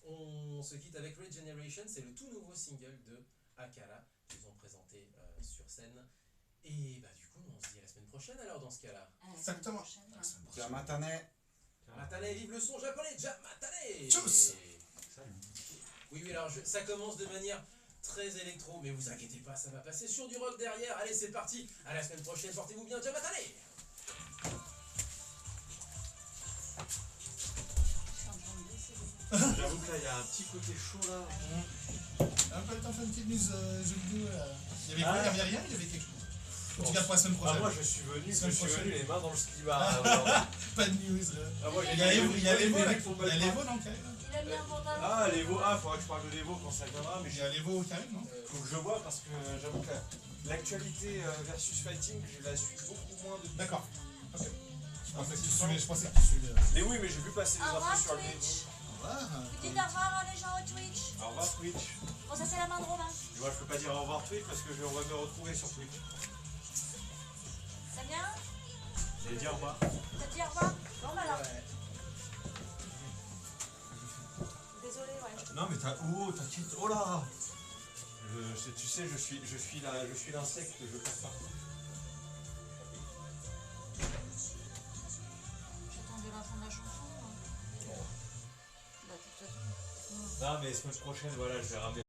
On se quitte avec Regeneration, c'est le tout nouveau single de Akala qu'ils ont présenté sur scène. Et bah du coup on se dit à la semaine prochaine alors dans ce cas-là. À la semaine Exactement. prochaine. À la semaine prochaine. Jamatane. Matane, vive le son japonais, Jamatane. Tchuss. Oui, alors ça commence de manière très électro, mais vous inquiétez pas, ça va passer sur du rock derrière. Allez, c'est parti, à la semaine prochaine, portez-vous bien, Jamatane. Je suis en train de baisser les- J'avoue que là, il y a un petit côté chaud là. Un peu le temps de faire une petite news jeu vidéo. Il y avait Ah. quoi? Il y avait rien, il y avait quelque chose. Ou tu gardes pour la semaine Ah, prochaine. moi je suis venu, Semaine prochaine. les mains dans le ski bar. Ah, Pas de news. moi, Il y a l'Evo, il y a l'Evo là. pour Il y a l'Evo non qui arrive, là. Il a mis un pantalon. Ah, l'Evo, faudra que je parle de l'Evo quand ça viendra, mais Il y a l'Evo qui arrive, non? faut que je vois parce que j'avoue que l'actualité versus fighting, je la suis beaucoup moins depuis. D'accord. Ok. Je pensais que tu Depuis suivais. Je pensais que tu suivais. Mais oui, mais j'ai vu passer des Au revoir infos sur l'Evo. Twitch. Au revoir. Dites au revoir les gens au Twitch. Au revoir Twitch. Bon, ça c'est la main de Romain. Et moi je peux pas dire au revoir Twitch parce que on va me retrouver sur Twitch. Ça vient? J'allais dire au revoir. T'as dit au revoir? Bon, bah alors. Ouais. Désolé, ouais. Non mais t'inquiète, oh là. Tu sais, je suis l'insecte, je passe partout. J'attendais la fin de la chanson. Bah, de toute façon. Non mais semaine prochaine, voilà, je vais ramener